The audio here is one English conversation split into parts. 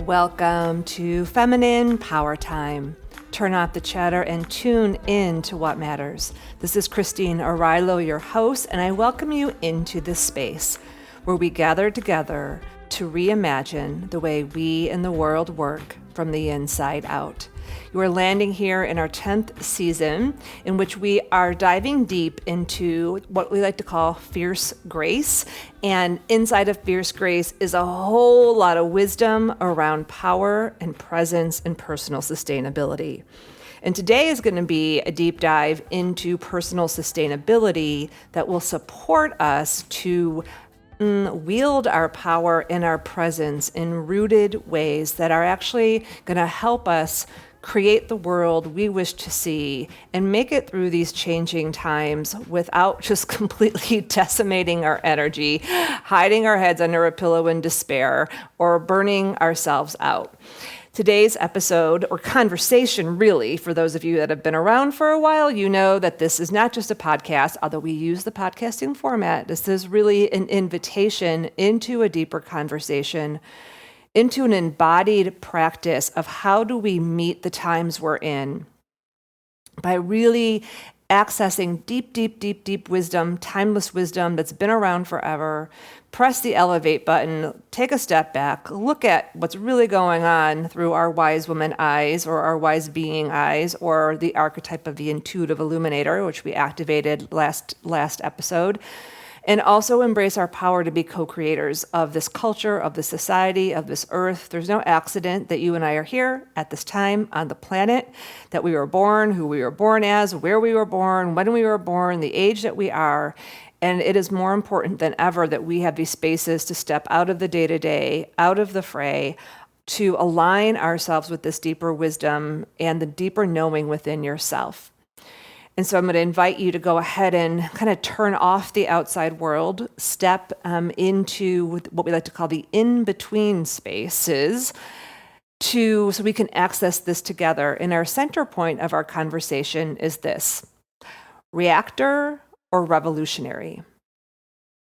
Welcome to Feminine Power Time. Turn off the chatter and tune in to what matters. This is Christine O'Reilly, your host, and I welcome you into this space where we gather together to reimagine the way we in the world work from the inside out. You are landing here in our 10th season, in which we are diving deep into what we like to call fierce grace. And inside of fierce grace is a whole lot of wisdom around power and presence and personal sustainability. And today is going to be a deep dive into personal sustainability that will support us to wield our power and our presence in rooted ways that are actually going to help us create the world we wish to see and make it through these changing times without just completely decimating our energy, hiding our heads under a pillow in despair, or burning ourselves out. Today's episode, or conversation really, for those of you that have been around for a while, you know that this is not just a podcast, although we use the podcasting format. This is really an invitation into a deeper conversation, into an embodied practice of how do we meet the times we're in by really accessing deep wisdom, timeless wisdom that's been around forever. Press the elevate button, take a step back, look at what's really going on through our wise woman eyes or our wise being eyes, or the archetype of the intuitive illuminator, which we activated last episode. And also embrace our power to be co-creators of this culture, of this society, of this earth. There's no accident that you and I are here at this time on the planet, that we were born, who we were born as, where we were born, when we were born, the age that we are. And it is more important than ever that we have these spaces to step out of the day-to-day, out of the fray, to align ourselves with this deeper wisdom and the deeper knowing within yourself. And so I'm going to invite you to go ahead and kind of turn off the outside world, step into what we like to call the in-between spaces so we can access this together. And our center point of our conversation is this: reactor or revolutionary?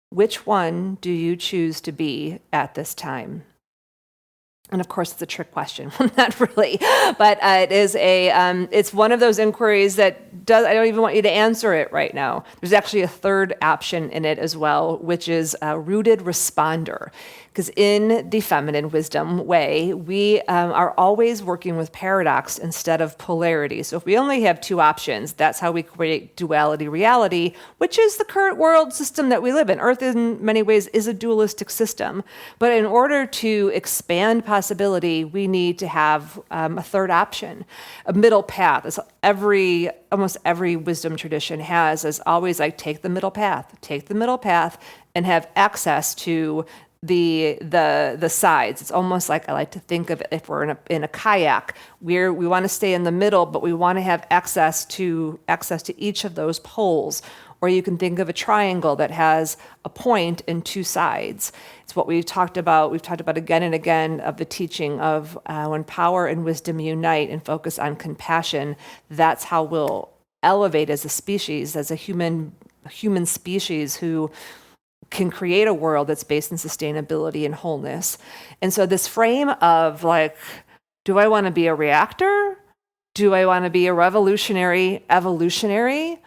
Which one do you choose to be at this time? And of course, it's a trick question. Not really, but it's one of those inquiries that I don't even want you to answer it right now. There's actually a third option in it as well, which is a rooted responder. Because in the feminine wisdom way, we are always working with paradox instead of polarity. So if we only have two options, that's how we create duality reality, which is the current world system that we live in. Earth, in many ways, is a dualistic system. But in order to expand possibility, we need to have a third option, a middle path. As almost every wisdom tradition has, is always like take the middle path and have access to the sides. It's almost like I like to think of it, if we're in a kayak, we want to stay in the middle, but we want to have access to each of those poles. Or you can think of a triangle that has a point and two sides. It's what we've talked about. We've talked about again and again of the teaching of when power and wisdom unite and focus on compassion. That's how we'll elevate as a species, as a human species who can create a world that's based in sustainability and wholeness. And so this frame of like, do I want to be a reactor? Do I want to be a revolutionary, evolutionary?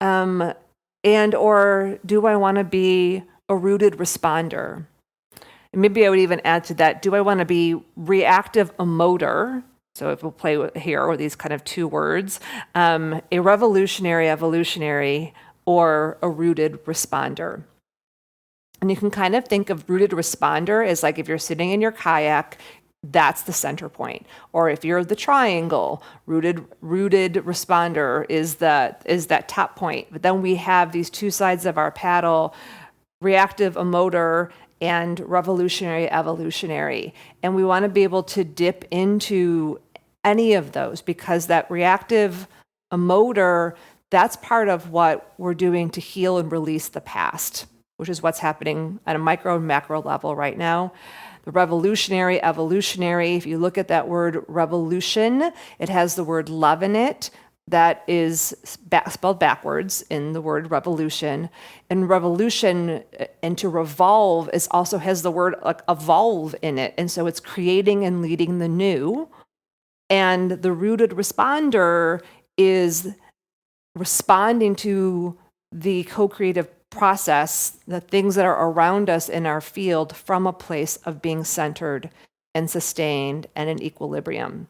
And or do I want to be a rooted responder? And maybe I would even add to that, do I want to be reactive emoter? So if we'll play here with these kind of two words, a revolutionary, evolutionary, or a rooted responder. And you can kind of think of rooted responder as like if you're sitting in your kayak, that's the center point. Or if you're the triangle, rooted responder is that top point. But then we have these two sides of our paddle, reactive emoter and revolutionary evolutionary. And we want to be able to dip into any of those, because that reactive emoter, that's part of what we're doing to heal and release the past, which is what's happening at a micro and macro level right now. The revolutionary, evolutionary, if you look at that word revolution, it has the word love in it. that is spelled backwards in the word revolution. And revolution and to revolve is also has the word like evolve in it. And so it's creating and leading the new. And the rooted responder is responding to the co-creative process, the things that are around us in our field from a place of being centered and sustained and in equilibrium.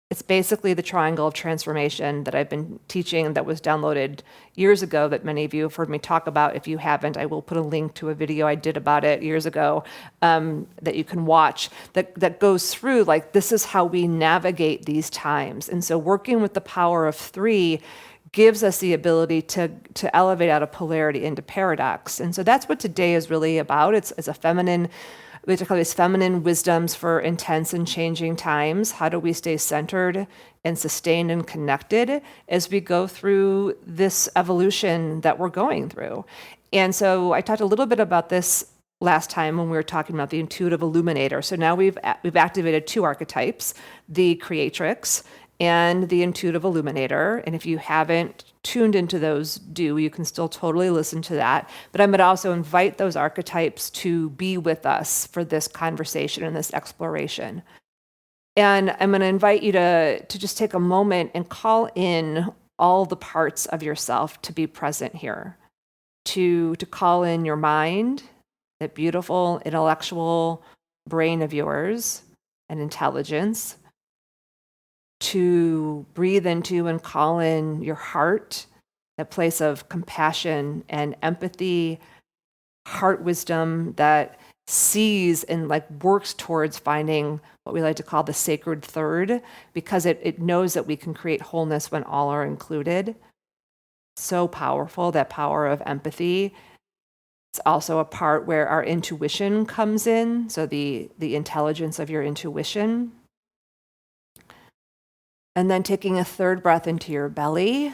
It's basically the triangle of transformation that I've been teaching that was downloaded years ago that many of you have heard me talk about. If you haven't, I will put a link to a video I did about it years ago that you can watch that goes through like this is how we navigate these times. And so working with the power of 3 gives us the ability to elevate out of polarity into paradox. And so that's what today is really about. It's a feminine, we have to call these feminine wisdoms for intense and changing times. How do we stay centered and sustained and connected as we go through this evolution that we're going through? And so I talked a little bit about this last time when we were talking about the intuitive illuminator. So now we've activated 2 archetypes, the creatrix and the intuitive illuminator. And if you haven't tuned into those, you can still totally listen to that. But I'm going to also invite those archetypes to be with us for this conversation and this exploration. And I'm going to invite you to just take a moment and call in all the parts of yourself to be present here, to call in your mind, that beautiful intellectual brain of yours and intelligence, to breathe into and call in your heart, that place of compassion and empathy, heart wisdom that sees and like works towards finding what we like to call the sacred third, because it knows that we can create wholeness when all are included. So powerful, that power of empathy. It's also a part where our intuition comes in, so the intelligence of your intuition. And then taking a 3rd breath into your belly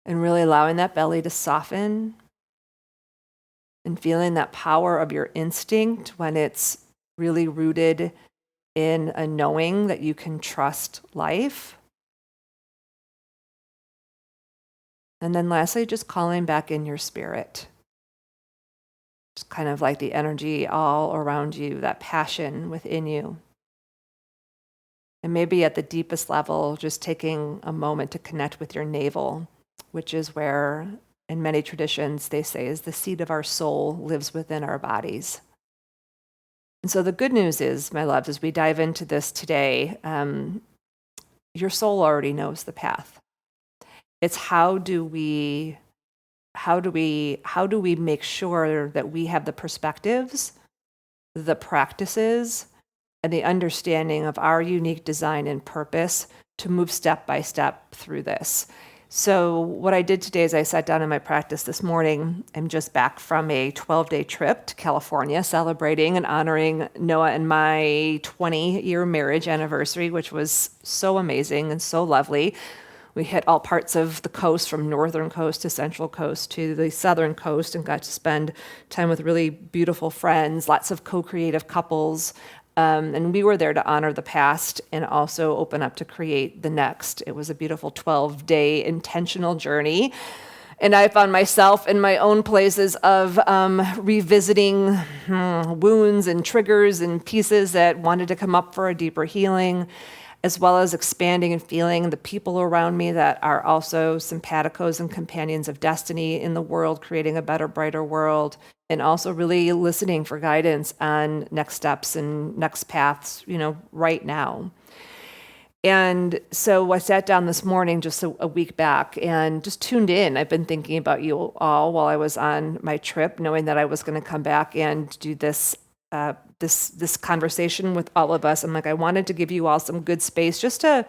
and really allowing that belly to soften and feeling that power of your instinct when it's really rooted in a knowing that you can trust life. And then lastly, just calling back in your spirit. Just kind of like the energy all around you, that passion within you. And maybe at the deepest level, just taking a moment to connect with your navel, which is where, in many traditions, they say is the seat of our soul lives within our bodies. And so the good news is, my loves, as we dive into this today, your soul already knows the path. It's how do we make sure that we have the perspectives, the practices, and the understanding of our unique design and purpose to move step by step through this. So what I did today is I sat down in my practice this morning. I'm just back from a 12-day trip to California, celebrating and honoring Noah and my 20-year marriage anniversary, which was so amazing and so lovely. We hit all parts of the coast, from northern coast to central coast to the southern coast, and got to spend time with really beautiful friends, lots of co-creative couples. And we were there to honor the past and also open up to create the next. It was a beautiful 12-day intentional journey. And I found myself in my own places of revisiting wounds and triggers and pieces that wanted to come up for a deeper healing, as well as expanding and feeling the people around me that are also simpaticos and companions of destiny in the world, creating a better, brighter world, and also really listening for guidance on next steps and next paths, right now. And so I sat down this morning, just a week back, and just tuned in. I've been thinking about you all while I was on my trip, knowing that I was going to come back and do this conversation with all of us. I'm like, I wanted to give you all some good space just to,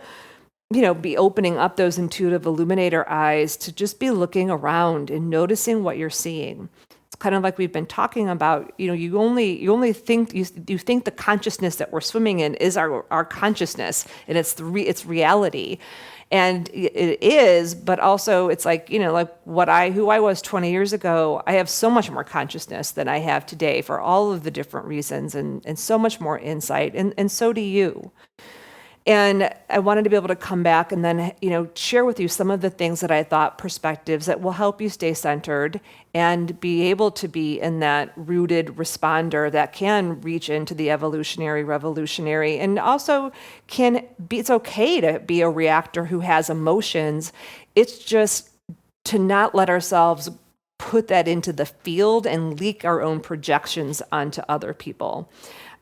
be opening up those intuitive illuminator eyes to just be looking around and noticing what you're seeing. It's kind of like we've been talking about, you only think you think the consciousness that we're swimming in is our consciousness, and it's reality. And it is, but also it's like, like who I was 20 years ago, I have so much more consciousness than I have today for all of the different reasons, and so much more insight, and so do you. And I wanted to be able to come back and then, share with you some of the things that I thought, perspectives that will help you stay centered and be able to be in that rooted responder that can reach into the evolutionary, revolutionary, and also it's okay to be a reactor who has emotions. It's just to not let ourselves put that into the field and leak our own projections onto other people.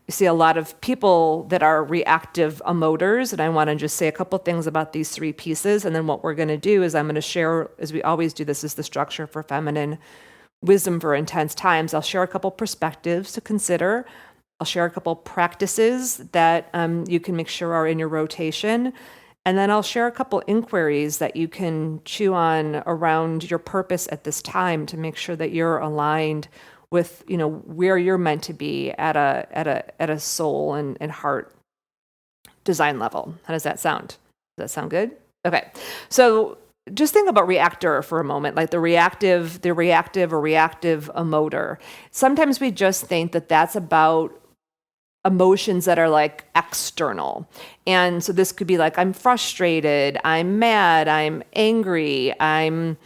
You see a lot of people that are reactive emoters, and I want to just say a couple things about these three pieces, and then what we're going to do is I'm going to share, as we always do, this is the structure for feminine wisdom for intense times. I'll share a couple perspectives to consider. I'll share a couple practices that you can make sure are in your rotation, and then I'll share a couple inquiries that you can chew on around your purpose at this time to make sure that you're aligned with where you're meant to be at a soul and heart design level. How does that sound? Does that sound good? Okay. So just think about reactor for a moment, like the reactive or reactive emoter. Sometimes we just think that that's about emotions that are like external. And so this could be like, I'm frustrated, I'm mad, I'm angry, I'm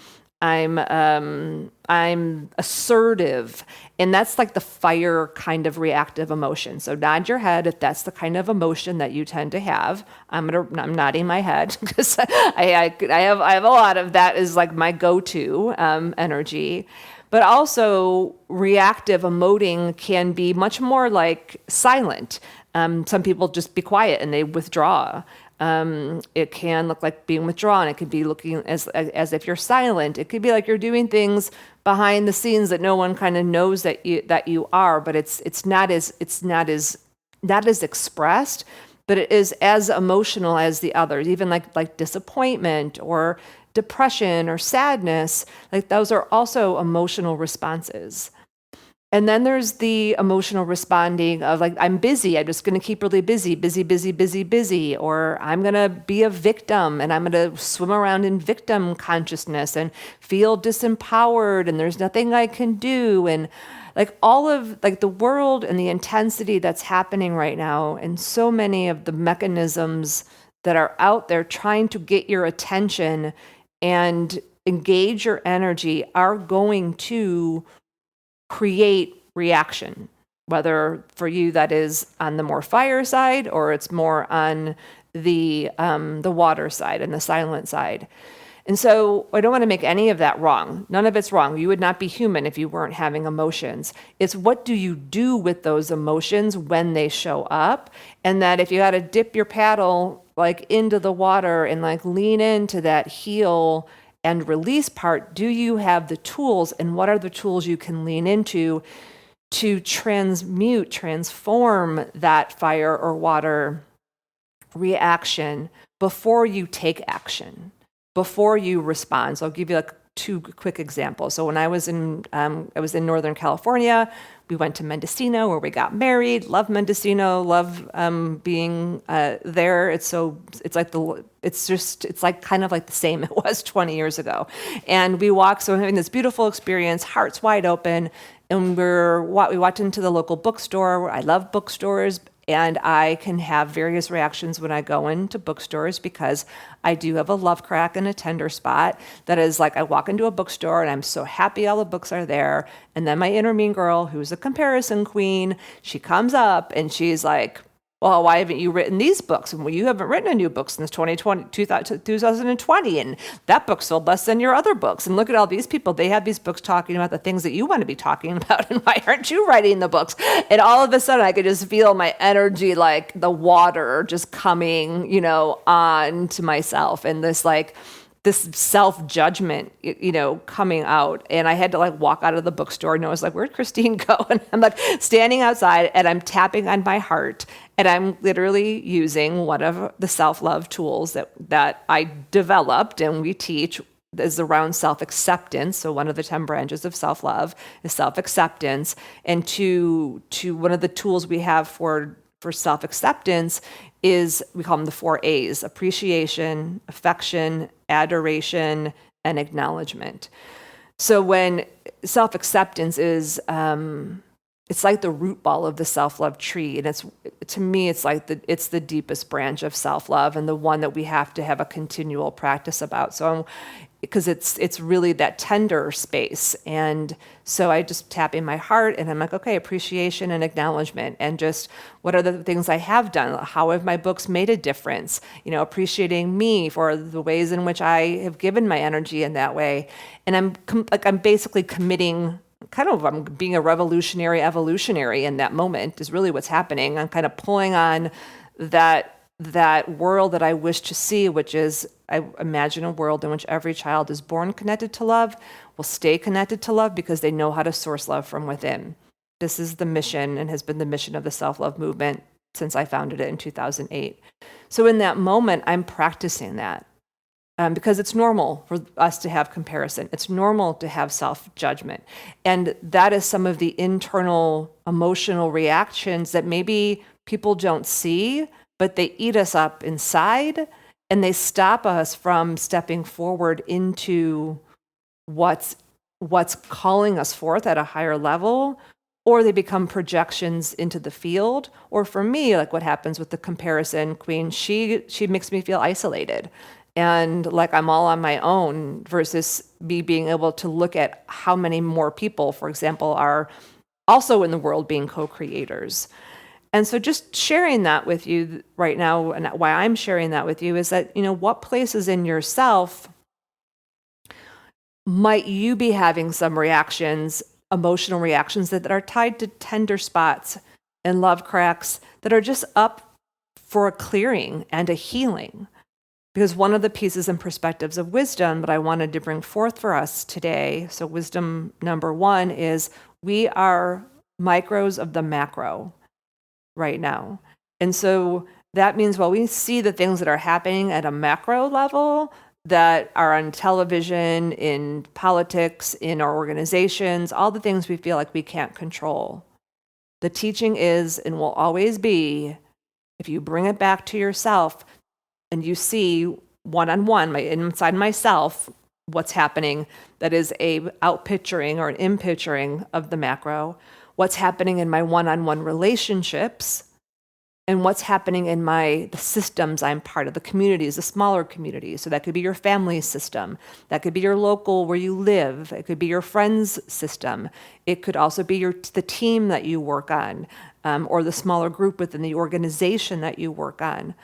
assertive. And that's like the fire kind of reactive emotion. So nod your head if that's the kind of emotion that you tend to have. I'm nodding my head because I have a lot of that is like my go-to energy. But also reactive emoting can be much more like silent. Some people just be quiet and they withdraw. It can look like being withdrawn. It could be looking as if you're silent. It could be like you're doing things behind the scenes that no one kind of knows that you are, but it's not as expressed, but it is as emotional as the others. Even like disappointment or depression or sadness, like those are also emotional responses. And then there's the emotional responding of like, I'm busy, I'm just going to keep really busy, or I'm going to be a victim and I'm going to swim around in victim consciousness and feel disempowered and there's nothing I can do. And like all of like the world and the intensity that's happening right now and so many of the mechanisms that are out there trying to get your attention and engage your energy are going to create reaction, whether for you that is on the more fire side or it's more on the water side and the silent side. And so I don't want to make any of that wrong. None of it's wrong. You would not be human if you weren't having emotions. It's what do you do with those emotions when they show up? And that if you got to dip your paddle like into the water and like lean into that heel and release part, do you have the tools, and what are the tools you can lean into to transform that fire or water reaction before you take action, before you respond? So I'll give you like two quick examples. So when I was in Northern California, we went to Mendocino where we got married. Love Mendocino. Love being there. It's like kind of like the same it was 20 years ago. And we walked. So we're having this beautiful experience, hearts wide open, and we walked into the local bookstore. I love bookstores. And I can have various reactions when I go into bookstores because I do have a love crack and a tender spot that is like I walk into a bookstore and I'm so happy all the books are there. And then my inner mean girl, who's a comparison queen, she comes up and she's like, well, why haven't you written these books? And well, you haven't written a new book since 2020, and that book sold less than your other books. And look at all these people. They have these books talking about the things that you want to be talking about, and why aren't you writing the books? And all of a sudden, I could just feel my energy like the water just coming, on to myself, and this self-judgment, coming out. And I had to like walk out of the bookstore and I was like, where'd Christine go? And I'm like standing outside and I'm tapping on my heart and I'm literally using one of the self-love tools that I developed and we teach is around self-acceptance. So one of the 10 branches of self-love is self-acceptance. And to one of the tools we have for self-acceptance is, we call them the 4 A's: appreciation, affection, adoration, and acknowledgement. So when self-acceptance is it's like the root ball of the self-love tree, and it's, to me, it's like it's the deepest branch of self-love, and the one that we have to have a continual practice about. So because it's really that tender space. And so I just tap in my heart and I'm like, okay, appreciation and acknowledgement, and just what are the things I have done? How have my books made a difference? Appreciating me for the ways in which I have given my energy in that way. And I'm basically committing, I'm being a revolutionary evolutionary in that moment is really what's happening. I'm kind of pulling on that world that I wish to see, which is, I imagine a world in which every child is born connected to love, will stay connected to love because they know how to source love from within. This is the mission, and has been the mission of the self-love movement since I founded it in 2008. So in that moment, I'm practicing that. Because it's normal for us to have comparison. It's normal to have self-judgment. And that is some of the internal emotional reactions that maybe people don't see, but they eat us up inside, and they stop us from stepping forward into what's calling us forth at a higher level, or they become projections into the field. Or for me, like what happens with the comparison queen, she makes me feel isolated and like I'm all on my own, versus me being able to look at how many more people, for example, are also in the world being co-creators. And so just sharing that with you right now, and why I'm sharing that with you, is that, what places in yourself might you be having some reactions, emotional reactions that are tied to tender spots and love cracks that are just up for a clearing and a healing. Because one of the pieces and perspectives of wisdom that I wanted to bring forth for us today, so wisdom number 1 is, we are micros of the macro right now. And so that means, while we see the things that are happening at a macro level that are on television, in politics, in our organizations, all the things we feel like we can't control, the teaching is, and will always be, if you bring it back to yourself, and you see one-on-one, inside myself, what's happening that is a out-picturing or an in-picturing of the macro, what's happening in my one-on-one relationships, and what's happening in the systems I'm part of, the communities, the smaller communities. So that could be your family system. That could be your local where you live. It could be your friends system. It could also be the team that you work on, or the smaller group within the organization that you work on.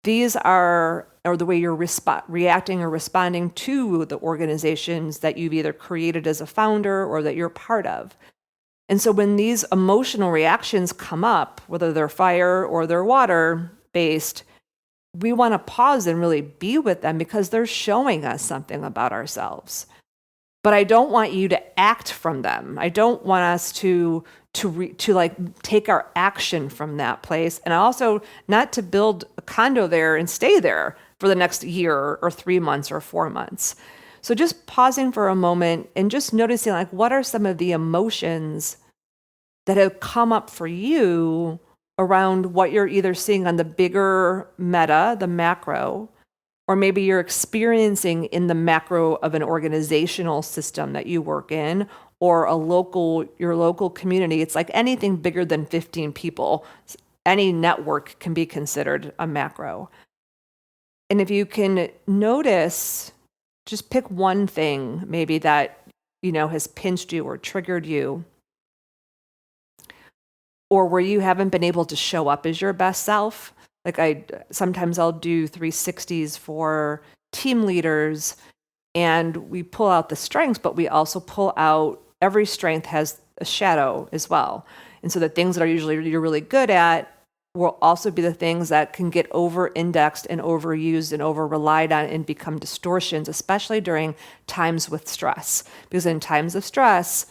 These are the way you're reacting or responding to the organizations that you've either created as a founder or that you're part of. And so when these emotional reactions come up, whether they're fire or they're water-based, we want to pause and really be with them, because they're showing us something about ourselves. But I don't want you to act from them. I don't want us to take our action from that place. And also not to build a condo there and stay there for the next year or 3 months or 4 months. So just pausing for a moment and just noticing, what are some of the emotions that have come up for you around what you're either seeing on the bigger meta, the macro, or maybe you're experiencing in the macro of an organizational system that you work in, or your local community. It's like anything bigger than 15 people. Any network can be considered a macro. And if you can notice, just pick one thing maybe that, has pinched you or triggered you, or where you haven't been able to show up as your best self. Sometimes I'll do 360s for team leaders, and we pull out the strengths, but we also pull out, every strength has a shadow as well. And so the things that are usually you're really good at will also be the things that can get over-indexed and overused and over-relied on and become distortions, especially during times with stress. Because in times of stress,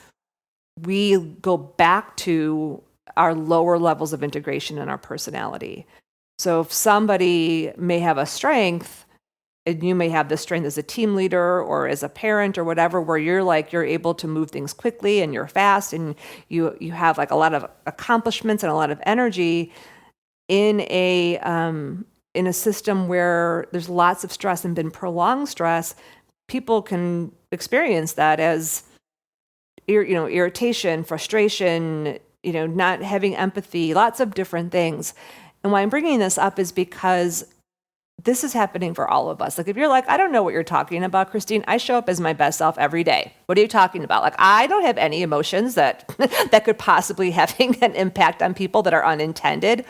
we go back to our lower levels of integration in our personality. So if somebody may have a strength, and you may have this strength as a team leader or as a parent or whatever, where you're able to move things quickly and you're fast and you have a lot of accomplishments and a lot of energy in a system where there's lots of stress and been prolonged stress, people can experience that as irritation, frustration, not having empathy, lots of different things. And why I'm bringing this up is because this is happening for all of us. Like if you're like, I don't know what you're talking about, Christine, I show up as my best self every day. What are you talking about? Like I don't have any emotions that that could possibly having an impact on people that are unintended.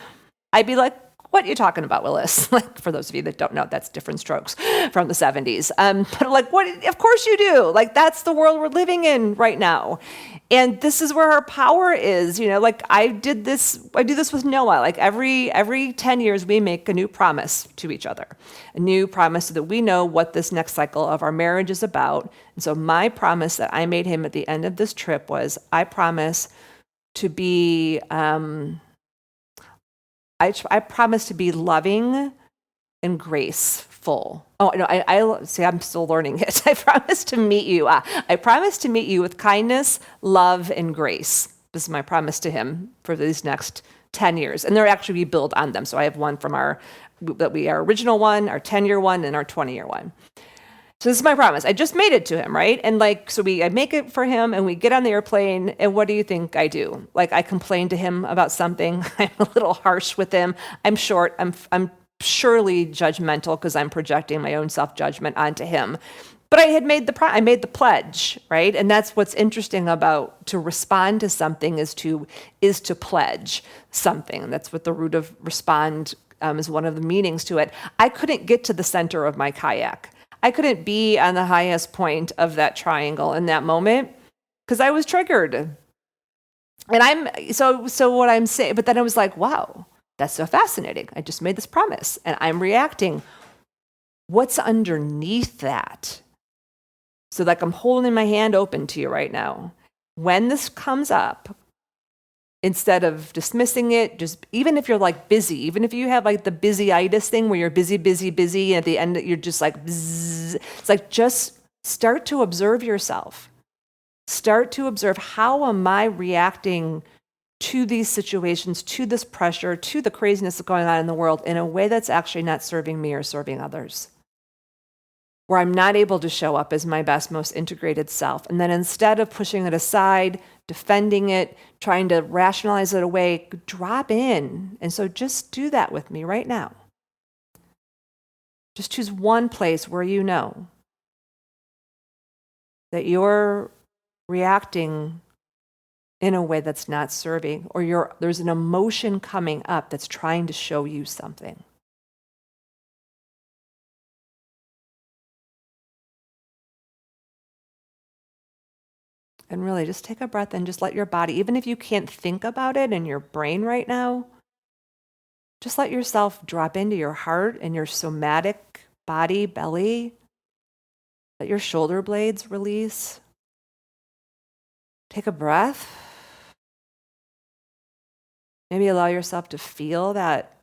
I'd be like, what are you talking about, Willis? Like for those of you that don't know, that's different strokes from the 70s. But like, what? Of course you do. Like that's the world we're living in right now. And this is where our power is, like I do this with Noah. Like every 10 years, we make a new promise to each other, a new promise so that we know what this next cycle of our marriage is about. And so my promise that I made him at the end of this trip was, I promise to be, I promise to be loving and graceful. Oh no, I see. I'm still learning it. I promise to meet you. I promise to meet you with kindness, love, and grace. This is my promise to him for these next 10 years, and they're actually we build on them. So I have one from our original one, our 10-year one, and our 20-year one. So this is my promise. I just made it to him, right? And I make it for him, and we get on the airplane, and what do you think I do? Like I complain to him about something. I'm a little harsh with him. I'm short. I'm surely judgmental because I'm projecting my own self-judgment onto him. But I had made the pledge, right? And that's what's interesting about to respond to something is to pledge something. That's what the root of respond is one of the meanings to it. I couldn't get to the center of my kayak. I couldn't be on the highest point of that triangle in that moment because I was triggered. And so what I'm saying, but then I was like, wow, that's so fascinating. I just made this promise and I'm reacting. What's underneath that? So like I'm holding my hand open to you right now. When this comes up, instead of dismissing it, just even if you're like busy, even if you have like the busy-itis thing where you're busy, and at the end you're just like, bzzz, it's like just start to observe yourself. Start to observe, how am I reacting to these situations, to this pressure, to the craziness that's going on in the world in a way that's actually not serving me or serving others, where I'm not able to show up as my best, most integrated self. And then instead of pushing it aside, defending it, trying to rationalize it away, drop in. And so just do that with me right now. Just choose one place where you know that you're reacting in a way that's not serving, or there's an emotion coming up that's trying to show you something. And really just take a breath and just let your body, even if you can't think about it in your brain right now, just let yourself drop into your heart and your somatic body, belly. Let your shoulder blades release. Take a breath. Maybe allow yourself to feel that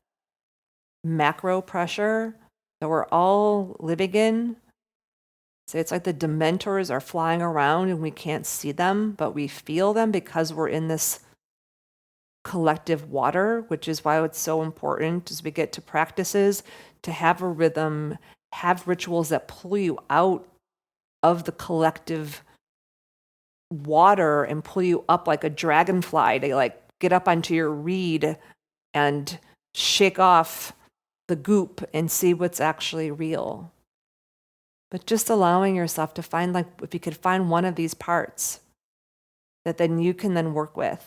macro pressure that we're all living in. Say it's like the dementors are flying around and we can't see them, but we feel them because we're in this collective water, which is why it's so important as we get to practices to have a rhythm, have rituals that pull you out of the collective water and pull you up like a dragonfly to like get up onto your reed and shake off the goop and see what's actually real. But just allowing yourself to find, like, if you could find one of these parts that then you can then work with.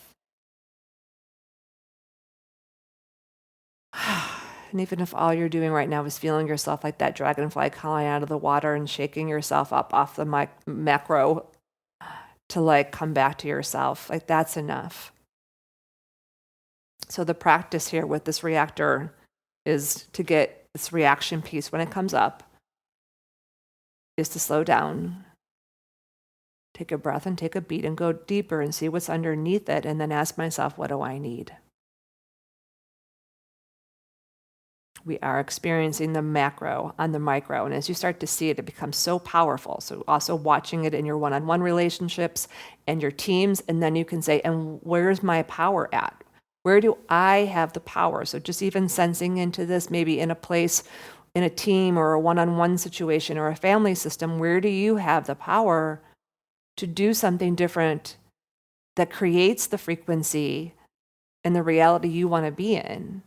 And even if all you're doing right now is feeling yourself like that dragonfly calling out of the water and shaking yourself up off the macro to like come back to yourself, like that's enough. So the practice here with this reactor is to get this reaction piece when it comes up, is to slow down, take a breath and take a beat and go deeper and see what's underneath it, and then ask myself, what do I need? We are experiencing the macro on the micro, and as you start to see it, it becomes so powerful. So also watching it in your one-on-one relationships and your teams, and then you can say, and where's my power at? Where do I have the power? So just even sensing into this, maybe in a place, in a team or a one-on-one situation or a family system, where do you have the power to do something different that creates the frequency and the reality you want to be in.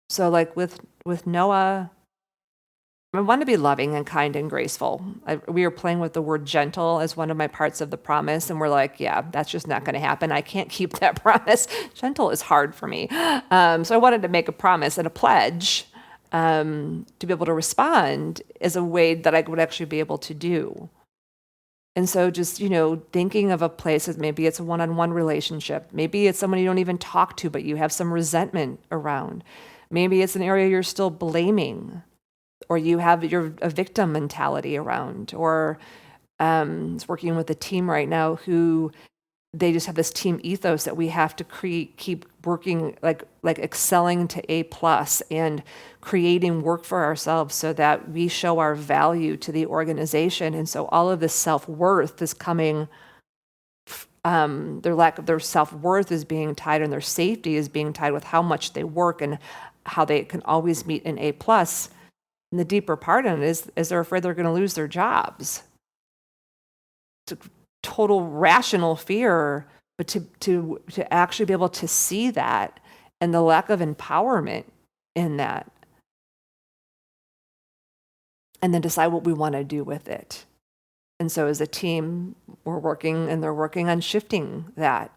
So like with Noah, I want to be loving and kind and graceful. We were playing with the word gentle as one of my parts of the promise, and we're like, yeah, that's just not going to happen. I can't keep that promise. Gentle is hard for me. So I wanted to make a promise and a pledge to be able to respond as a way that I would actually be able to do. And so just, thinking of a place as maybe it's a one-on-one relationship. Maybe it's someone you don't even talk to, but you have some resentment around. Maybe it's an area you're still blaming, or you have a victim mentality around, or it's working with a team right now who they just have this team ethos that we have to keep working, like excelling to A+ and creating work for ourselves so that we show our value to the organization. And so all of this self-worth is coming, their lack of their self-worth is being tied, and their safety is being tied with how much they work and how they can always meet an A+. And the deeper part of it is they're afraid they're going to lose their jobs. It's a total rational fear, but to actually be able to see that and the lack of empowerment in that, and then decide what we want to do with it. And so as a team, they're working on shifting that.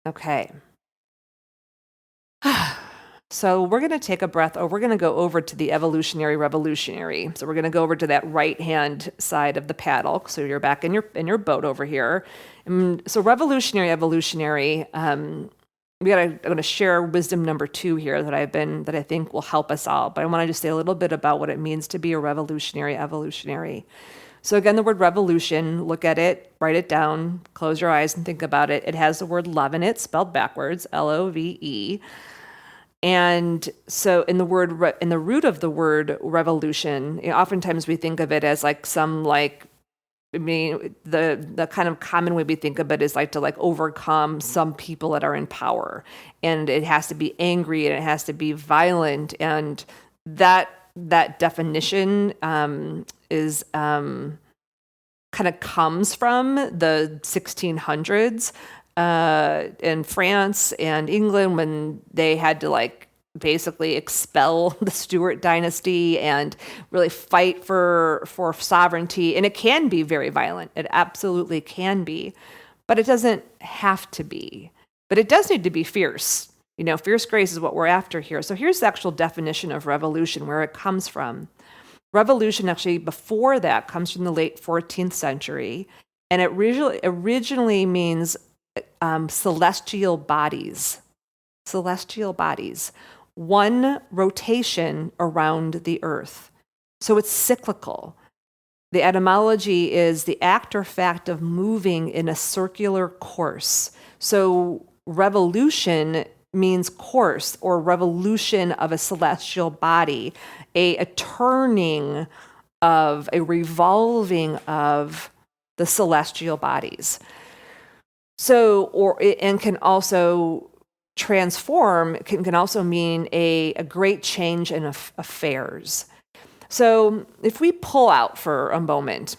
Okay. So we're going to take a breath, or we're going to go over to the evolutionary revolutionary. So we're going to go over to that right-hand side of the paddle. So you're back in your boat over here. And so revolutionary, evolutionary, I'm going to share wisdom number 2 here that I think will help us all. But I want to just say a little bit about what it means to be a revolutionary, evolutionary. So again, the word revolution, look at it, write it down, close your eyes and think about it. It has the word love in it, spelled backwards, Love. And so in the root of the word revolution, oftentimes we think of it as the kind of common way we think of it is to overcome some people that are in power. And it has to be angry and it has to be violent. And that definition is kind of comes from the 1600s. In France and England, when they had to basically expel the Stuart dynasty and really fight for sovereignty. And it can be very violent. It absolutely can be, but it doesn't have to be. But it does need to be fierce. Fierce grace is what we're after here. So here's the actual definition of revolution, where it comes from. Revolution, actually, before that, comes from the late 14th century. And it originally means celestial bodies, one rotation around the earth. So it's cyclical. The etymology is the act or fact of moving in a circular course. So revolution means course, or revolution of a celestial body, a turning of, a revolving of the celestial bodies. So, and can also transform, can also mean a great change in affairs. So if we pull out for a moment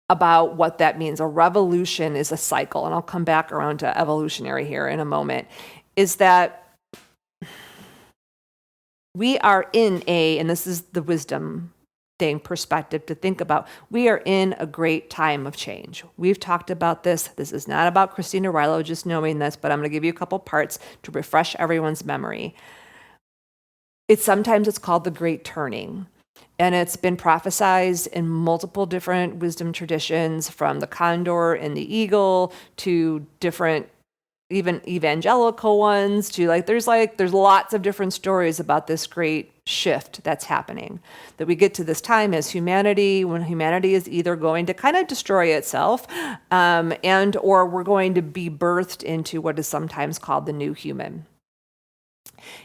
about what that means, a revolution is a cycle, and I'll come back around to evolutionary here in a moment, is that we are in and this is the wisdom thing perspective to think about, we are in a great time of change. We've talked about this. This is not about Christina Rilo just knowing this, but I'm going to give you a couple parts to refresh everyone's memory. Sometimes it's called the Great Turning, and it's been prophesized in multiple different wisdom traditions, from the condor and the eagle to different, even evangelical ones, to there's lots of different stories about this great shift that's happening, that we get to this time as humanity, when humanity is either going to kind of destroy itself and or we're going to be birthed into what is sometimes called the new human.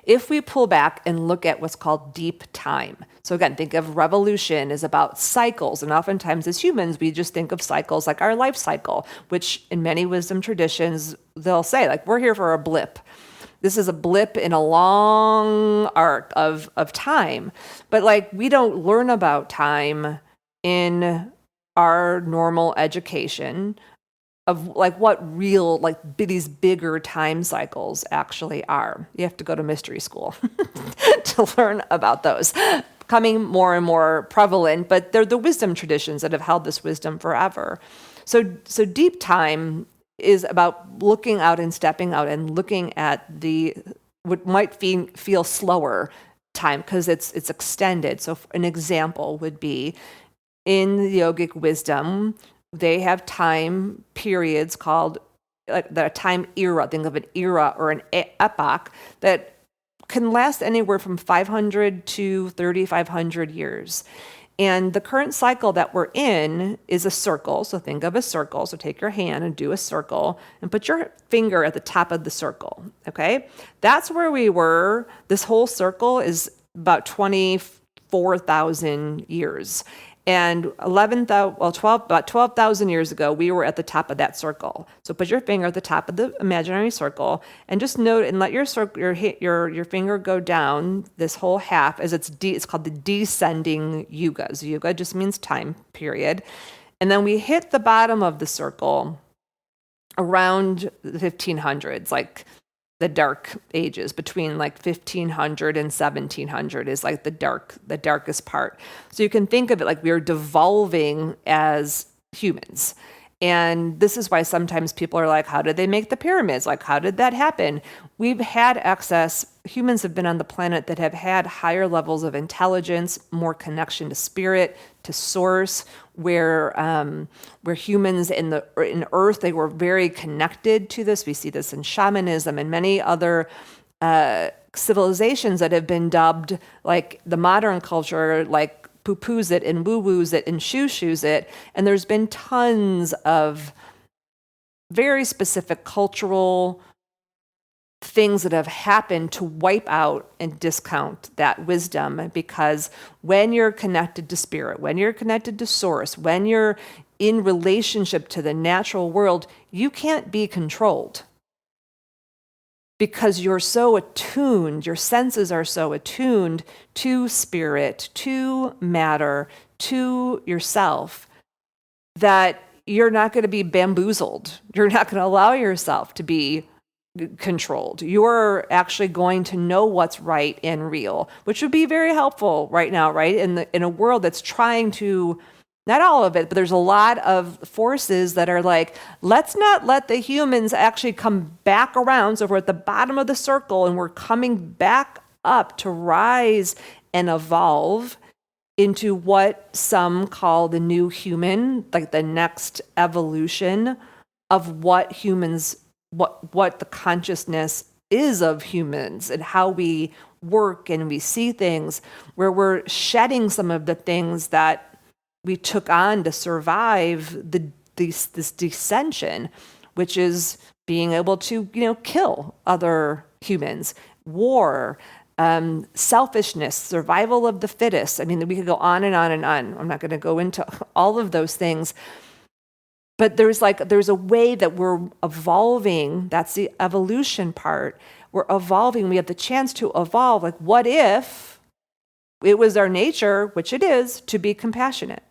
If we pull back and look at what's called deep time, so again, think of revolution as about cycles, and oftentimes as humans, we just think of cycles like our life cycle, which in many wisdom traditions, they'll say, we're here for a blip. This is a blip in a long arc of time. But we don't learn about time in our normal education of like what real, like these bigger time cycles actually are. You have to go to mystery school to learn about those. Becoming more and more prevalent, but they're the wisdom traditions that have held this wisdom forever. So deep time is about looking out and stepping out and looking at the what might feel slower time because it's extended. So an example would be in the yogic wisdom, they have time periods called the time era. Think of an era or an epoch that can last anywhere from 500 to 3,500 years. And the current cycle that we're in is a circle. So think of a circle. So take your hand and do a circle and put your finger at the top of the circle. Okay? That's where we were. This whole circle is about 24,000 years. And about 12,000 years ago, we were at the top of that circle. So put your finger at the top of the imaginary circle and just note and let your finger go down this whole half as it's called the descending yuga. So yuga just means time period. And then we hit the bottom of the circle around the 1500s, like the dark ages between like 1500 and 1700 is like the darkest part. So you can think of it like we are devolving as humans. And this is why sometimes people are like, how did they make the pyramids? Like, how did that happen? We've had access. Humans have been on the planet that have had higher levels of intelligence, more connection to spirit, to source, where humans in Earth, they were very connected to this. We see this in shamanism and many other civilizations that have been dubbed, like the modern culture, like poo-poos it and woo-woos it and shoo-shoos it. And there's been tons of very specific cultural things that have happened to wipe out and discount that wisdom, because when you're connected to spirit, when you're connected to source, when you're in relationship to the natural world, you can't be controlled. Because you're so attuned, your senses are so attuned to spirit, to matter, to yourself, that you're not going to be bamboozled. You're not going to allow yourself to be controlled. You're actually going to know what's right and real, which would be very helpful right now, right? In a world that's trying to, not all of it, but there's a lot of forces that are like, let's not let the humans actually come back around. So we're at the bottom of the circle and we're coming back up to rise and evolve into what some call the new human, like the next evolution of what humans, what the consciousness is of humans and how we work and we see things, where we're shedding some of the things that we took on to survive this descension, which is being able to, kill other humans, war, selfishness, survival of the fittest. I mean, we could go on and on and on. I'm not going to go into all of those things. But there's a way that we're evolving. That's the evolution part. We're evolving. We have the chance to evolve. Like, what if it was our nature, which it is, to be compassionate,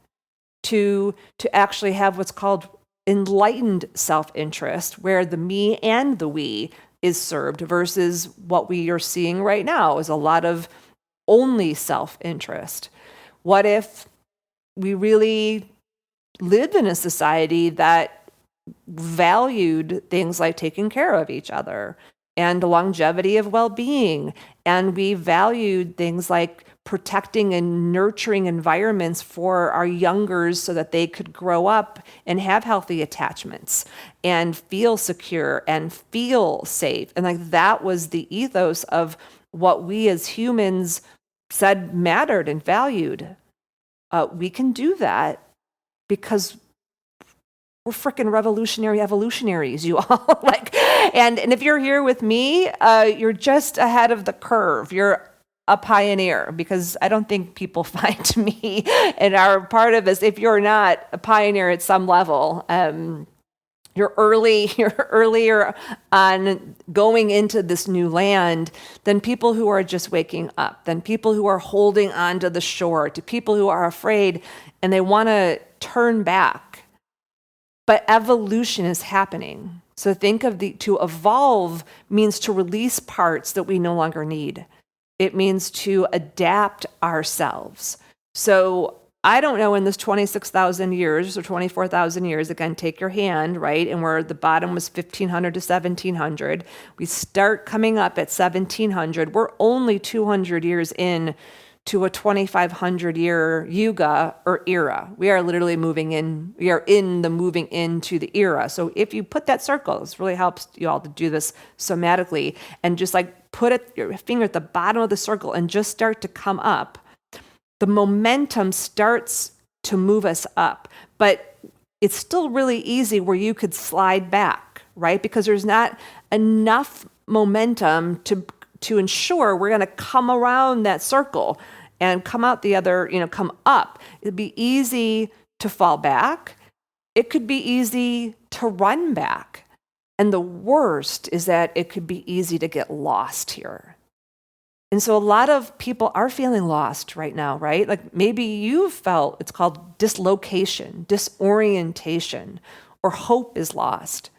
to actually have what's called enlightened self-interest, where the me and the we is served, versus what we are seeing right now is a lot of only self-interest. What if we really lived in a society that valued things like taking care of each other and the longevity of well-being, and we valued things like protecting and nurturing environments for our youngers so that they could grow up and have healthy attachments and feel secure and feel safe. And like that was the ethos of what we as humans said mattered and valued. We can do that because we're freaking revolutionary evolutionaries, you all. And if you're here with me, you're just ahead of the curve. You're a pioneer, because I don't think people find me and are part of this. If you're not a pioneer at some level, you're earlier on going into this new land than people who are just waking up, than people who are holding on to the shore, to people who are afraid and they want to turn back. But evolution is happening. So think of to evolve means to release parts that we no longer need. It means to adapt ourselves. So I don't know, in this 26,000 years or 24,000 years, again, take your hand, right? And where the bottom was 1500 to 1700, we start coming up at 1700. We're only 200 years in to a 2,500 year yuga or era. We are literally moving in moving into the era. So if you put that circle, this really helps you all to do this somatically, and just like put your finger at the bottom of the circle and just start to come up. The momentum starts to move us up, but it's still really easy where you could slide back, right? Because there's not enough momentum to ensure we're going to come around that circle and come out the other, come up. It'd be easy to fall back. It could be easy to run back. And the worst is that it could be easy to get lost here. And so a lot of people are feeling lost right now, right? Like maybe you've felt, it's called dislocation, disorientation, or hope is lost.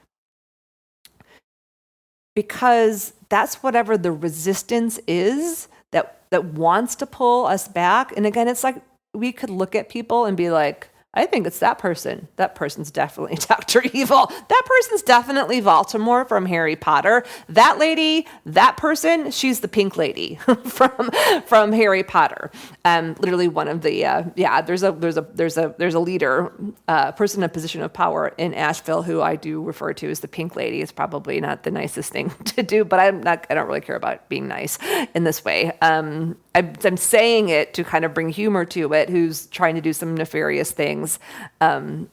Because that's whatever the resistance is that wants to pull us back. And again, it's like we could look at people and be like, I think it's that person. That person's definitely Dr. Evil. That person's definitely Voldemort from Harry Potter. That lady, that person, she's the pink lady from Harry Potter. Literally one of the there's a leader, person in a position of power in Asheville who I do refer to as the pink lady. It's probably not the nicest thing to do, but I don't really care about being nice in this way. I'm saying it to kind of bring humor to it, who's trying to do some nefarious things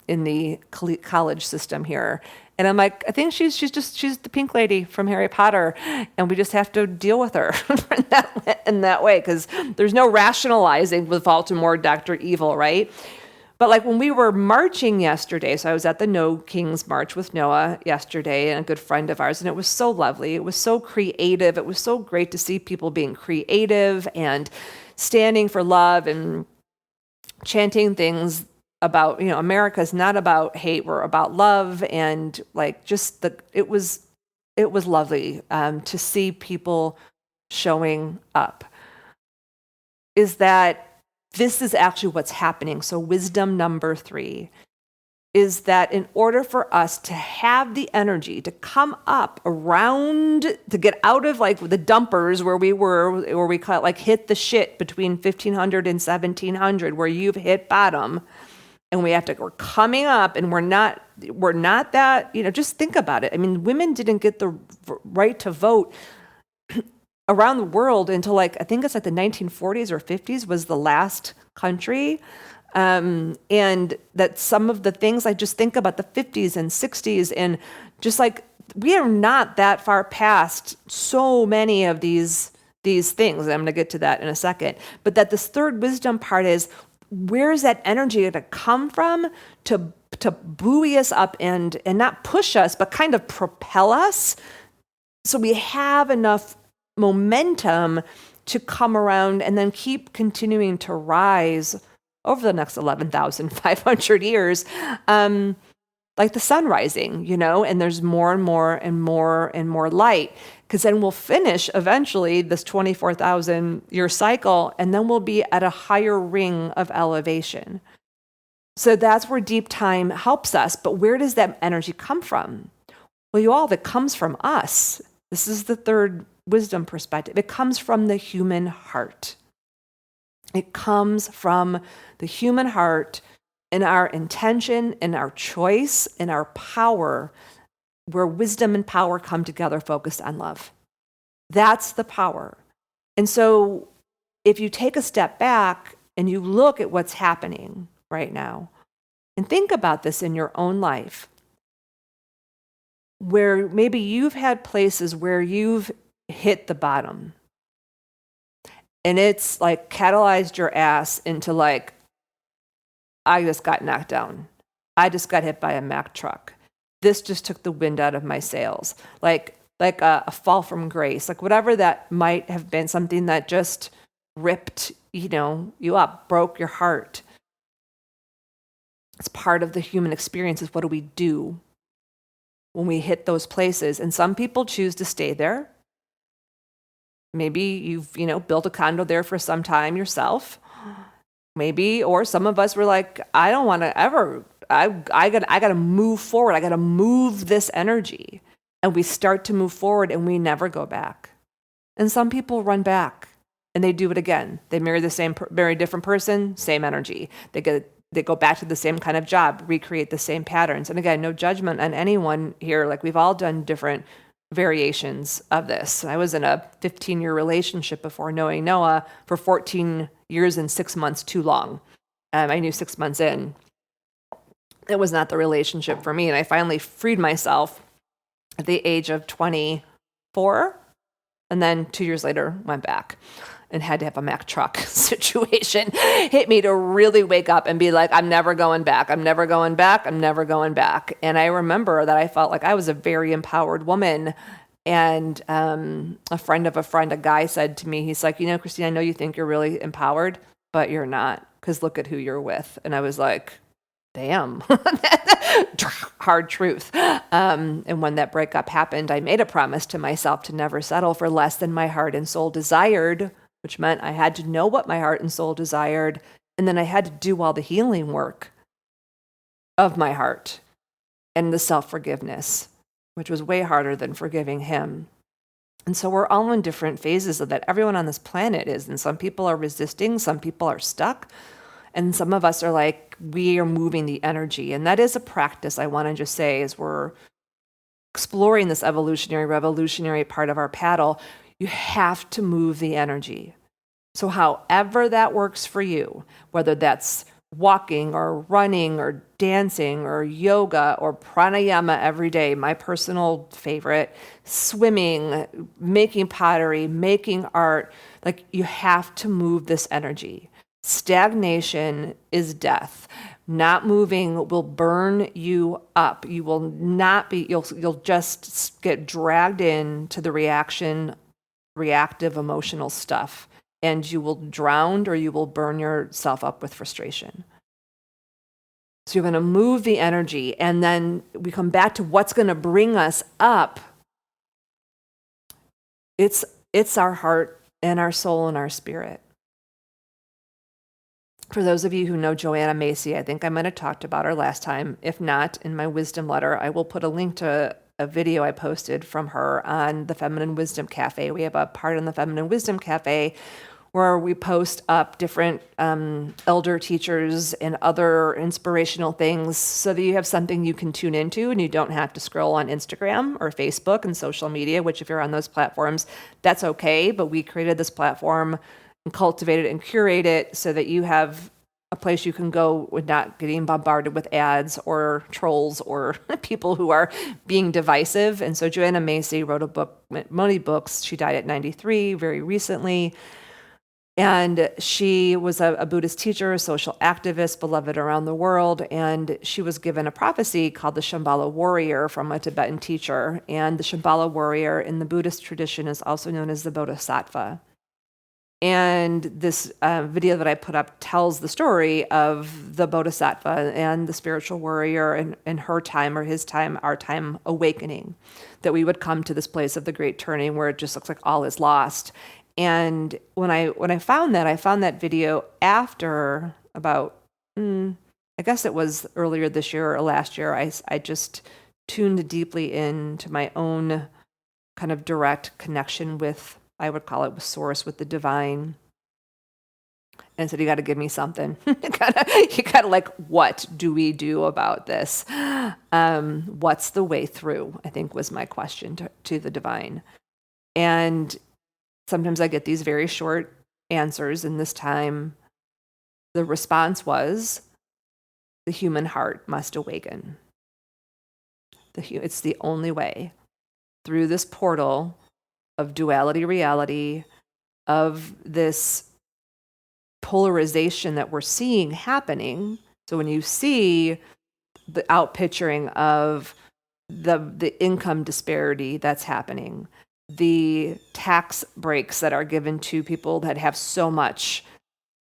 in the college system here. And I'm like, I think she's the pink lady from Harry Potter, and we just have to deal with her in that way, because there's no rationalizing with Voldemort, Dr. Evil, right? But like when we were marching yesterday, so I was at the No Kings March with Noah yesterday, and a good friend of ours, and it was so lovely. It was so creative. It was so great to see people being creative and standing for love and chanting things about, America's not about hate, we're about love. And like it was lovely to see people showing up. Is that this is actually what's happening. So wisdom number 3 is that in order for us to have the energy to come up around, to get out of like the dumpers where we call it like hit the shit between 1500 and 1700, where you've hit bottom, and we're coming up, and we're not that, just think about it. I mean, women didn't get the right to vote around the world until I think it's like the 1940s or 50s was the last country. And that some of the things, I just think about the 50s and 60s, and just like, we are not that far past so many of these things. I'm going to get to that in a second. But that this third wisdom part is, where is that energy going to come from to buoy us up and not push us, but kind of propel us, so we have enough momentum to come around and then keep continuing to rise over the next 11,500 years, like the sun rising, and there's more and more and more and more light, because then we'll finish eventually this 24,000 year cycle, and then we'll be at a higher ring of elevation. So that's where deep time helps us. But where does that energy come from? Well, that comes from us. This is the third wisdom perspective. It comes from the human heart. It comes from the human heart, and our intention and our choice and our power, where wisdom and power come together, focused on love. That's the power. And so if you take a step back and you look at what's happening right now, and think about this in your own life, where maybe you've had places where you've hit the bottom, and it's like catalyzed your ass into like, I just got knocked down. I just got hit by a Mack truck. This just took the wind out of my sails. Like a fall from grace, like whatever that might have been, something that just ripped, you up, broke your heart. It's part of the human experience is what do we do when we hit those places? And some people choose to stay there. Maybe you've, built a condo there for some time yourself. Maybe, or some of us were like, I don't want to ever, I got to move forward. I got to move this energy. And we start to move forward and we never go back. And some people run back and they do it again. They marry marry a different person, same energy. They go back to the same kind of job, recreate the same patterns. And again, no judgment on anyone here. Like we've all done different variations of this. I was in a 15-year relationship before knowing Noah for 14 years and 6 months too long. I knew 6 months in, it was not the relationship for me. And I finally freed myself at the age of 24. And then 2 years later, went back and had to have a Mack truck situation hit me to really wake up and be like, I'm never going back. I'm never going back. I'm never going back. And I remember that I felt like I was a very empowered woman. And a friend of a friend, a guy said to me, he's like, Christine, I know you think you're really empowered, but you're not, because look at who you're with. And I was like, damn, hard truth. And when that breakup happened, I made a promise to myself to never settle for less than my heart and soul desired, which meant I had to know what my heart and soul desired. And then I had to do all the healing work of my heart and the self-forgiveness, which was way harder than forgiving him. And so we're all in different phases of that. Everyone on this planet is. And some people are resisting, some people are stuck. And some of us are like, we are moving the energy. And that is a practice, I want to just say, as we're exploring this evolutionary, revolutionary part of our paddle, you have to move the energy. So however that works for you, whether that's walking or running or dancing or yoga or pranayama every day, my personal favorite, swimming, making pottery, making art, like you have to move this energy. Stagnation is death. Not moving will burn you up. You will not be, you'll just get dragged into the reactive emotional stuff, and you will drown or you will burn yourself up with frustration. So you're going to move the energy, and then we come back to what's going to bring us up. It's our heart and our soul and our spirit. For those of you who know Joanna Macy, I think I might have talked about her last time. If not, in my wisdom letter, I will put a link to a video I posted from her on the Feminine Wisdom Cafe. We have a part in the Feminine Wisdom Cafe where we post up different elder teachers and other inspirational things so that you have something you can tune into and you don't have to scroll on Instagram or Facebook and social media, which if you're on those platforms, that's okay. But we created this platform and cultivate it and curate it so that you have a place you can go with not getting bombarded with ads or trolls or people who are being divisive. And so Joanna Macy wrote a book, many books. She died at 93 very recently. And she was a Buddhist teacher, a social activist, beloved around the world. And she was given a prophecy called the Shambhala warrior from a Tibetan teacher. And the Shambhala warrior in the Buddhist tradition is also known as the Bodhisattva. And this video that I put up tells the story of the Bodhisattva and the spiritual warrior and her time or his time, our time awakening, that we would come to this place of the great turning where it just looks like all is lost. And when I found that video after about, I guess it was earlier this year or last year, I just tuned deeply into my own kind of direct connection with, I would call it with source, with the divine. And said, you got to give me something. you gotta like, what do we do about this? What's the way through? I think was my question to the divine. And sometimes I get these very short answers. And this time, the response was, the human heart must awaken. It's the only way through this portal of duality reality, of this polarization that we're seeing happening. So when you see the outpicturing of the income disparity that's happening, the tax breaks that are given to people that have so much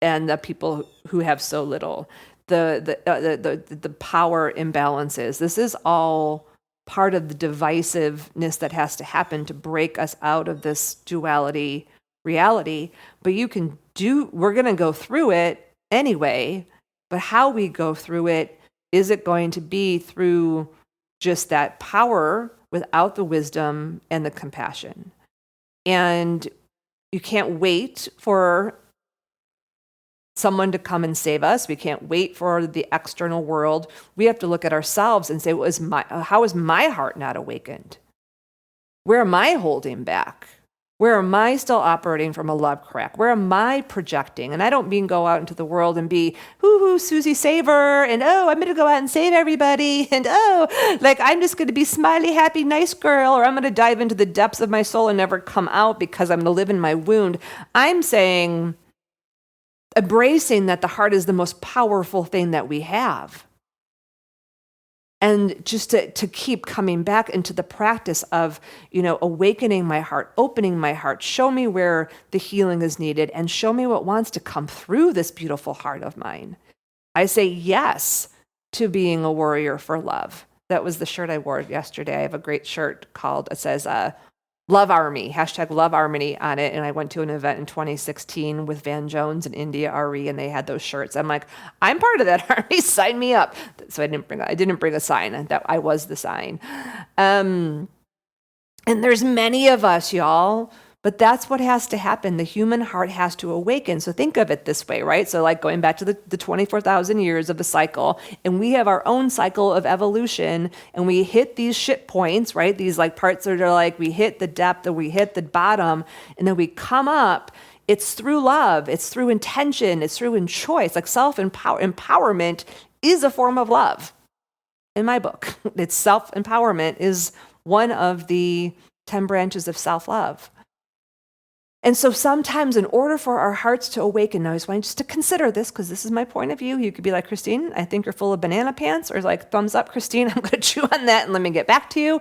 and the people who have so little, the power imbalances. This is all part of the divisiveness that has to happen to break us out of this duality reality. But we're going to go through it anyway. But how we go through it, is it going to be through just that power without the wisdom and the compassion? And you can't wait for someone to come and save us. We can't wait for the external world. We have to look at ourselves and say, how is my heart not awakened? Where am I holding back? Where am I still operating from a love crack? Where am I projecting? And I don't mean go out into the world and be, hoo-hoo, Susie Saver, and oh, I'm going to go out and save everybody, and oh, like I'm just going to be smiley, happy, nice girl, or I'm going to dive into the depths of my soul and never come out because I'm going to live in my wound. I'm saying, embracing that the heart is the most powerful thing that we have. And just to keep coming back into the practice of, awakening my heart, opening my heart, show me where the healing is needed and show me what wants to come through this beautiful heart of mine. I say yes to being a warrior for love. That was the shirt I wore yesterday. I have a great shirt it says, Love Army, #Love Harmony on it. And I went to an event in 2016 with Van Jones and India Ari, and they had those shirts. I'm like, I'm part of that army, sign me up. So I didn't bring a sign. That I was the sign. And there's many of us, y'all, but that's what has to happen. The human heart has to awaken. So think of it this way, right? So like going back to the 24,000 years of the cycle, and we have our own cycle of evolution, and we hit these shit points, right? These like parts that are like, we hit the depth and we hit the bottom, and then we come up. It's through love. It's through intention. It's through choice. Like empowerment is a form of love. In my book, it's self-empowerment is one of the 10 branches of self-love. And so sometimes in order for our hearts to awaken, now I just want you just to consider this because this is my point of view. You could be like, Christine, I think you're full of banana pants, or like, thumbs up, Christine, I'm going to chew on that and let me get back to you.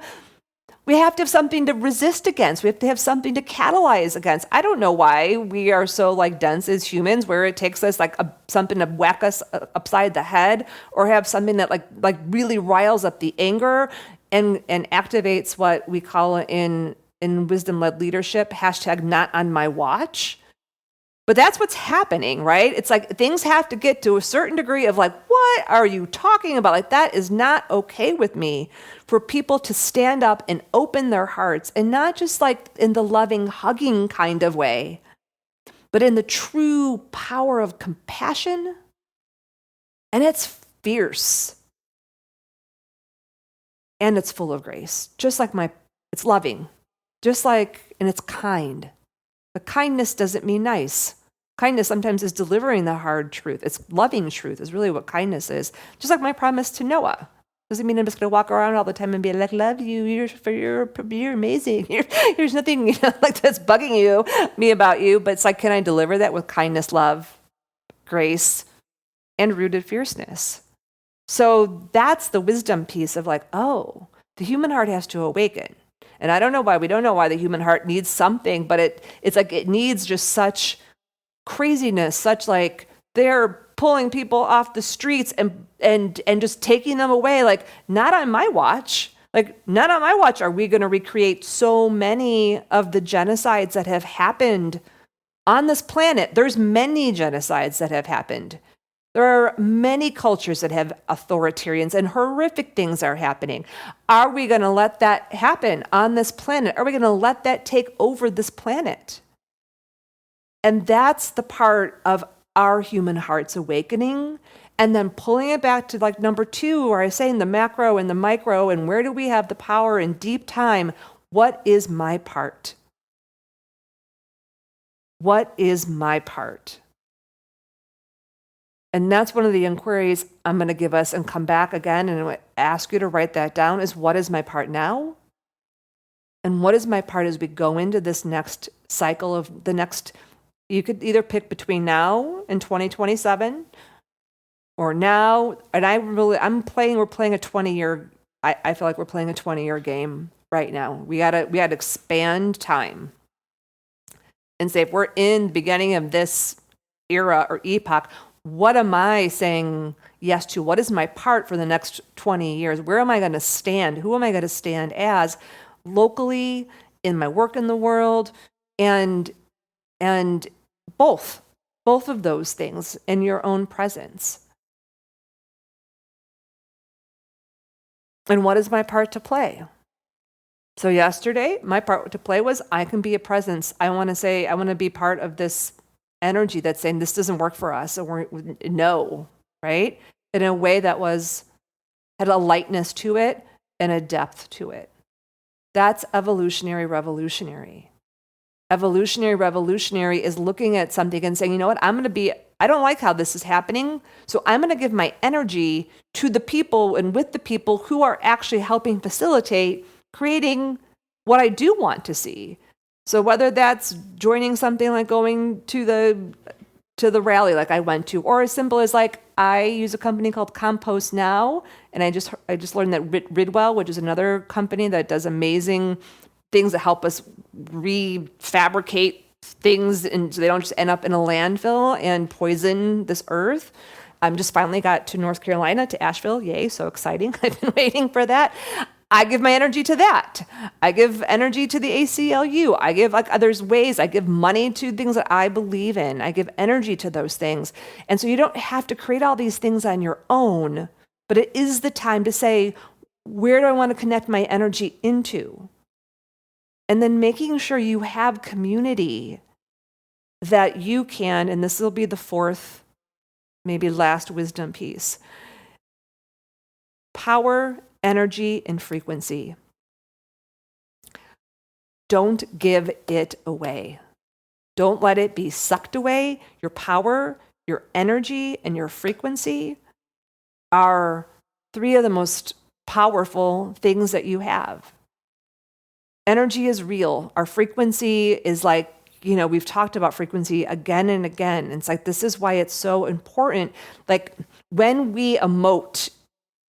We have to have something to resist against. We have to have something to catalyze against. I don't know why we are so like dense as humans where it takes us like something to whack us upside the head, or have something that like really riles up the anger and activates what we call in wisdom-led leadership, #not on my watch. But that's what's happening, right? It's like things have to get to a certain degree of like, what are you talking about? Like that is not okay with me, for people to stand up and open their hearts, and not just like in the loving, hugging kind of way, but in the true power of compassion. And it's fierce. And it's full of grace. It's loving. And it's kind. But kindness doesn't mean nice. Kindness sometimes is delivering the hard truth. It's loving truth is really what kindness is. Just like my promise to Noah. Doesn't mean I'm just going to walk around all the time and be like, love you, you're amazing. There's nothing like that's bugging me about you. But it's like, can I deliver that with kindness, love, grace, and rooted fierceness? So that's the wisdom piece of like, oh, the human heart has to awaken. And I don't know why. We don't know why the human heart needs something, but it's like it needs just such craziness, such like they're pulling people off the streets and just taking them away. Like, not on my watch. Like, not on my watch are we going to recreate so many of the genocides that have happened on this planet. There's many genocides that have happened. There are many cultures that have authoritarians, and horrific things are happening. Are we going to let that happen on this planet? Are we going to let that take over this planet? And that's the part of our human heart's awakening. And then pulling it back to like number 2, where I say in the macro and the micro, and where do we have the power in deep time? What is my part? What is my part? And that's one of the inquiries I'm going to give us and come back again and ask you to write that down is, what is my part now? And what is my part as we go into this next cycle of the next, you could either pick between now and 2027 or now. And we're playing a 20-year, I feel like we're playing a 20-year game right now. We got to expand time and say, if we're in the beginning of this era or epoch, what am I saying yes to? What is my part for the next 20 years? Where am I going to stand? Who am I going to stand as locally, in my work in the world, and and both of those things in your own presence. And what is my part to play? So yesterday, my part to play was I can be a presence. I want to be part of this energy that's saying this doesn't work for us, or no, right? In a way that had a lightness to it and a depth to it. That's evolutionary revolutionary. Evolutionary revolutionary is looking at something and saying, you know what, I don't like how this is happening, so I'm going to give my energy to the people and with the people who are actually helping facilitate creating what I do want to see. So whether that's joining something like going to the rally like I went to, or as simple as like I use a company called Compost Now, and I just learned that Ridwell, which is another company that does amazing things that help us refabricate things, and so they don't just end up in a landfill and poison this earth. Just finally got to North Carolina, to Asheville. Yay, so exciting. I've been waiting for that. I give my energy to that. I give energy to the ACLU. I give, there's ways, I give money to things that I believe in. I give energy to those things. And so you don't have to create all these things on your own, but it is the time to say, where do I want to connect my energy into? And then making sure you have community that you can, and this will be the fourth, maybe last wisdom piece. Power, energy, and frequency. Don't give it away. Don't let it be sucked away. Your power, your energy, and your frequency are three of the most powerful things that you have. Energy is real. Our frequency is like, we've talked about frequency again and again. It's like, this is why it's so important. Like when we emote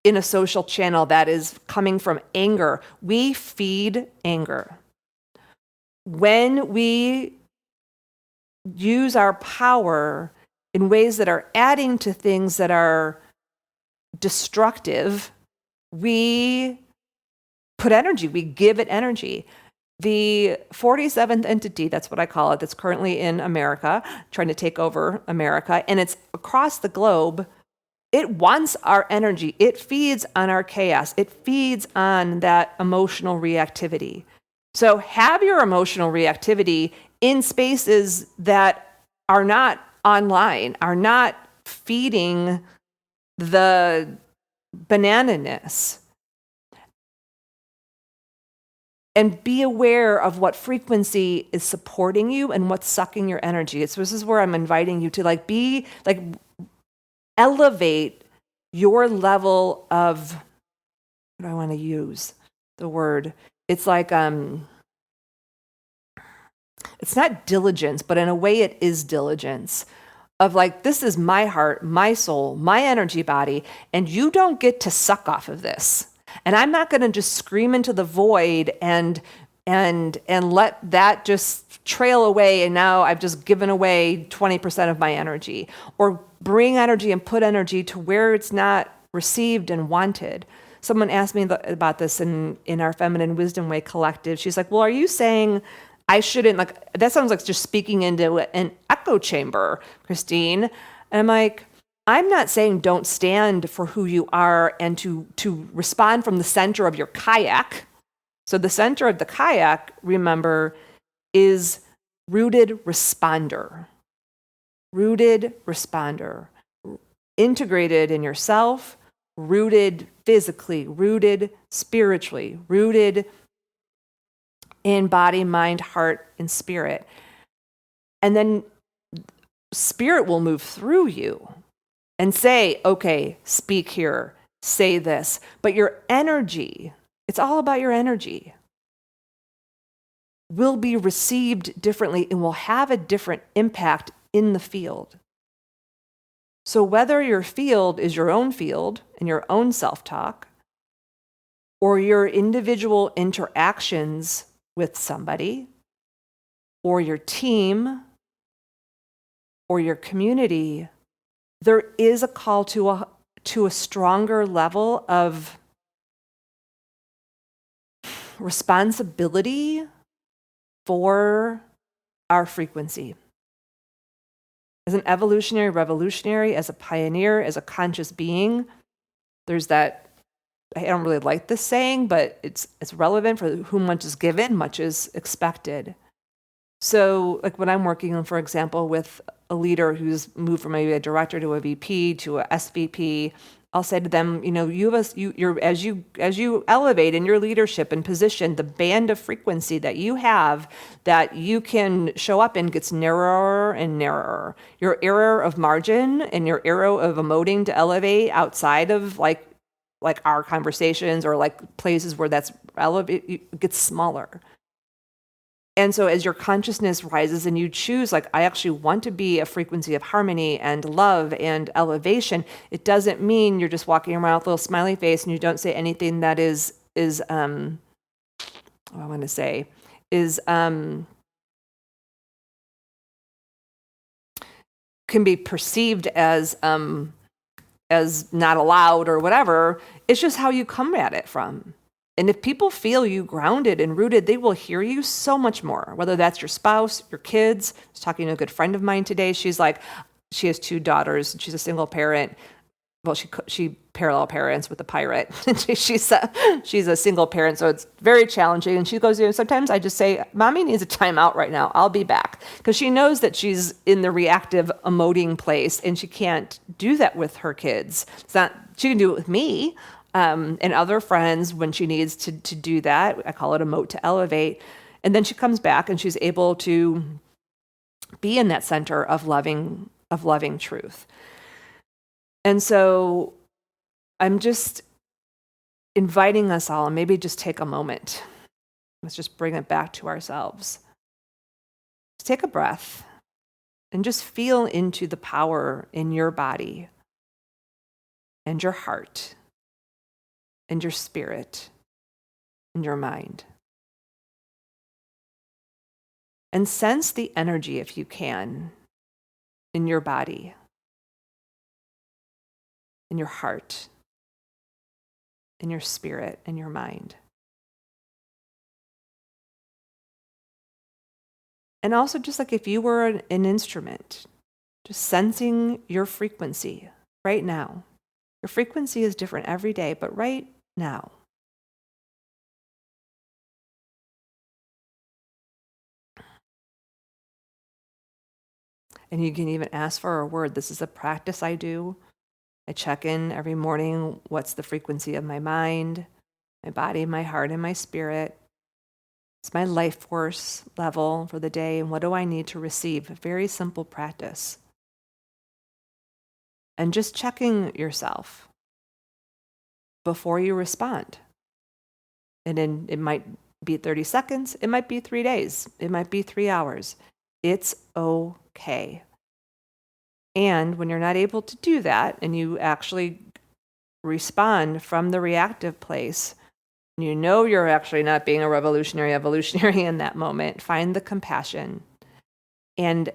in a social channel that is coming from anger, we feed anger. When we use our power in ways that are adding to things that are destructive, we put energy, we give it energy. The 47th entity, that's what I call it, that's currently in America, trying to take over America, and it's across the globe. It wants our energy. It feeds on our chaos. It feeds on that emotional reactivity. So have your emotional reactivity in spaces that are not online, are not feeding the banana-ness. And be aware of what frequency is supporting you and what's sucking your energy. So this is where I'm inviting you to elevate your level of, what do I want to use the word? It's like, it's not diligence, but in a way it is diligence of like, this is my heart, my soul, my energy body, and you don't get to suck off of this. And I'm not going to just scream into the void and let that just trail away, and now I've just given away 20% of my energy, or bring energy and put energy to where it's not received and wanted. Someone asked me about this in our Feminine Wisdom Way collective. She's like, well, are you saying I shouldn't, that sounds like just speaking into an echo chamber, Christine. And I'm like, I'm not saying don't stand for who you are and to respond from the center of your kayak. So the center of the kayak, remember, is rooted responder. Rooted responder. Integrated in yourself, rooted physically, rooted spiritually, rooted in body, mind, heart, and spirit. And then spirit will move through you and say, okay, speak here, say this. But your energy, it's all about your energy, will be received differently and will have a different impact in the field. So whether your field is your own field and your own self-talk, or your individual interactions with somebody, or your team, or your community, there is a call to a stronger level of responsibility for our frequency. As an evolutionary revolutionary, as a pioneer, as a conscious being, there's that, I don't really like this saying, but it's relevant. For whom much is given, much is expected. So like when I'm working, for example, with a leader who's moved from maybe a director to a VP to a SVP, I'll say to them, you're as you elevate in your leadership and position, the band of frequency that you have that you can show up in gets narrower and narrower. Your area of margin and your area of emoting to elevate outside of like our conversations or like places where that's elevate gets smaller. And so as your consciousness rises and you choose, like, I actually want to be a frequency of harmony and love and elevation, it doesn't mean you're just walking around with a little smiley face and you don't say anything that can be perceived as not allowed or whatever. It's just how you come at it from. And if people feel you grounded and rooted, they will hear you so much more, whether that's your spouse, your kids. I was talking to a good friend of mine today. She's like, she has 2 daughters and she's a single parent. Well, she parallel parents with a pirate. she's a single parent, so it's very challenging. And she goes, sometimes I just say, Mommy needs a timeout right now. I'll be back. Because she knows that she's in the reactive emoting place and she can't do that with her kids. She can do it with me. And other friends when she needs to do that. I call it emote to elevate. And then she comes back and she's able to be in that center of loving truth. And so I'm just inviting us all, and maybe just take a moment. Let's just bring it back to ourselves. Just take a breath and just feel into the power in your body and your heart and your spirit and your mind. And sense the energy, if you can, in your body, in your heart, in your spirit, and your mind. And also just like if you were an instrument, just sensing your frequency right now. Your frequency is different every day, but right now. And you can even ask for a word. This is a practice I do. I check in every morning. What's the frequency of my mind, my body, my heart, and my spirit? It's my life force level for the day. And what do I need to receive? A very simple practice. And just checking yourself before you respond. And then it might be 30 seconds. It might be 3 days. It might be 3 hours. It's okay. And when you're not able to do that and you actually respond from the reactive place, you know you're actually not being a evolutionary in that moment, find the compassion and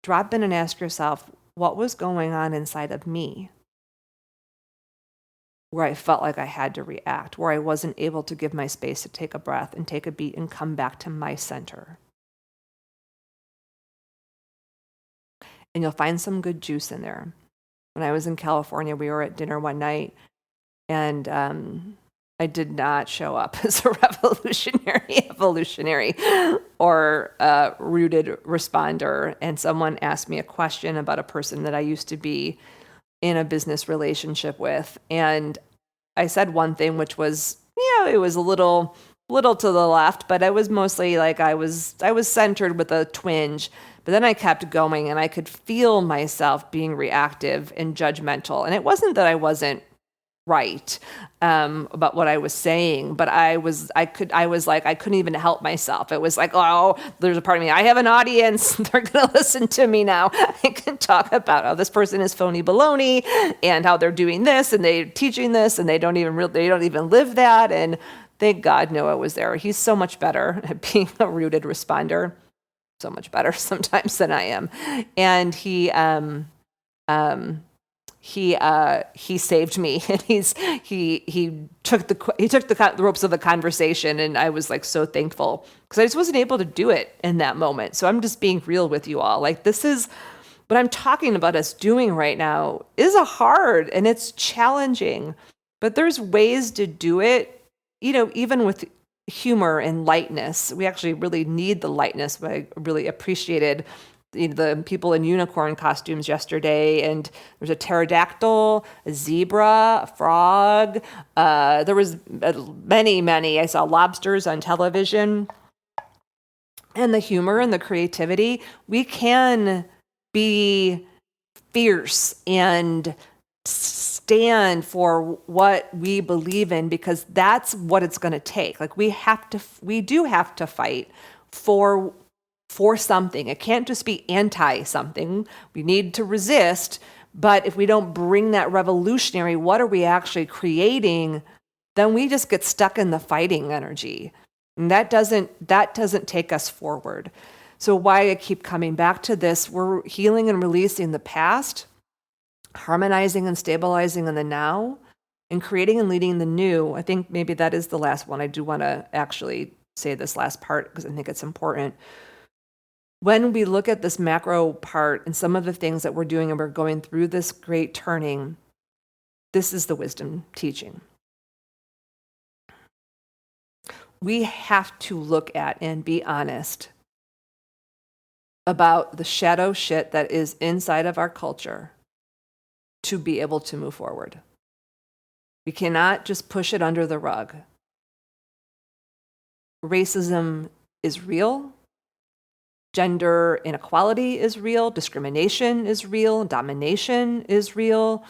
drop in and ask yourself, what was going on inside of me where I felt like I had to react, where I wasn't able to give my space to take a breath and take a beat and come back to my center. And you'll find some good juice in there. When I was in California, we were at dinner one night, and I did not show up as a evolutionary, or a rooted responder. And someone asked me a question about a person that I used to be in a business relationship with. And I said one thing, which was, it was a little to the left, but it was mostly like I was centered with a twinge. But then I kept going and I could feel myself being reactive and judgmental. And it wasn't that I wasn't right about what I was saying, but I couldn't even help myself. It was like, oh, there's a part of me, I have an audience, they're gonna listen to me now. I can talk about how this person is phony baloney and how they're doing this and they're teaching this and they don't even live that. And thank God Noah was there. He's so much better at being a rooted responder, so much better sometimes than I am. And he he saved me, and he took the ropes of the conversation, and I was like so thankful because I just wasn't able to do it in that moment. So I'm just being real with you all. Like, this is what I'm talking about us doing right now is a hard and it's challenging, but there's ways to do it, even with humor and lightness. We actually really need the lightness, but I really appreciated the people in unicorn costumes yesterday, and there's a pterodactyl, a zebra, a frog. There was many. I saw lobsters on television. And the humor and the creativity, we can be fierce and stand for what we believe in, because that's what it's going to take. Like, we do have to fight for something. It can't just be anti something. We need to resist. But if we don't bring that revolutionary, what are we actually creating? Then we just get stuck in the fighting energy. And that doesn't take us forward. So why I keep coming back to this, we're healing and releasing the past, harmonizing and stabilizing in the now, and creating and leading the new. I think maybe that is the last one. I do want to actually say this last part because I think it's important. When we look at this macro part and some of the things that we're doing, and we're going through this great turning, this is the wisdom teaching. We have to look at and be honest about the shadow shit that is inside of our culture to be able to move forward. We cannot just push it under the rug. Racism is real. Gender inequality is real. Discrimination is real. Domination is real.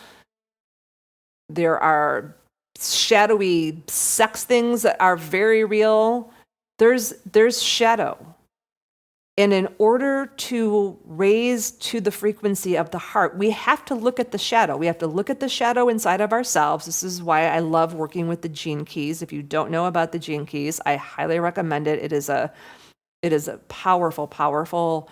There are shadowy sex things that are very real. There's shadow. And in order to raise to the frequency of the heart, we have to look at the shadow. We have to look at the shadow inside of ourselves. This is why I love working with the gene keys. If you don't know about the gene keys, I highly recommend it. It is a powerful, powerful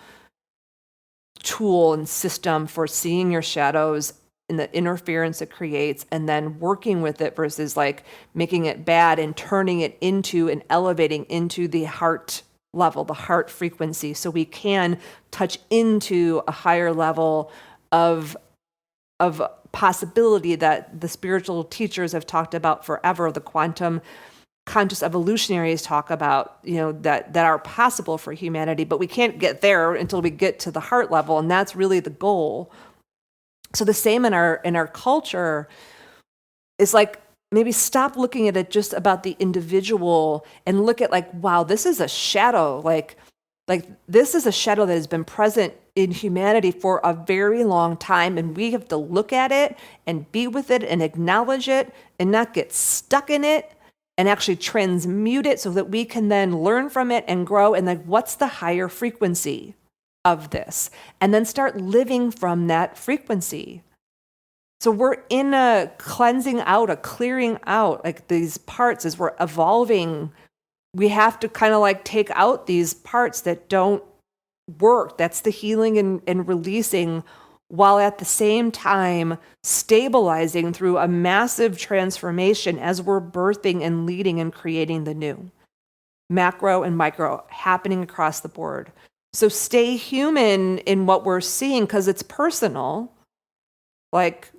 tool and system for seeing your shadows and the interference it creates, and then working with it versus like making it bad and turning it into and elevating into the heart level, the heart frequency, so we can touch into a higher level of possibility that the spiritual teachers have talked about forever, the quantum conscious evolutionaries talk about, that are possible for humanity, but we can't get there until we get to the heart level, and that's really the goal. So the same in our culture is like, maybe stop looking at it just about the individual and look at like, wow, this is a shadow. Like this is a shadow that has been present in humanity for a very long time. And we have to look at it and be with it and acknowledge it and not get stuck in it and actually transmute it so that we can then learn from it and grow. And like, what's the higher frequency of this? And then start living from that frequency. So we're in a cleansing out, a clearing out, like these parts as we're evolving. We have to kind of like take out these parts that don't work. That's the healing and releasing, while at the same time stabilizing through a massive transformation as we're birthing and leading and creating the new. Macro and micro happening across the board. So stay human in what we're seeing because it's personal. Like,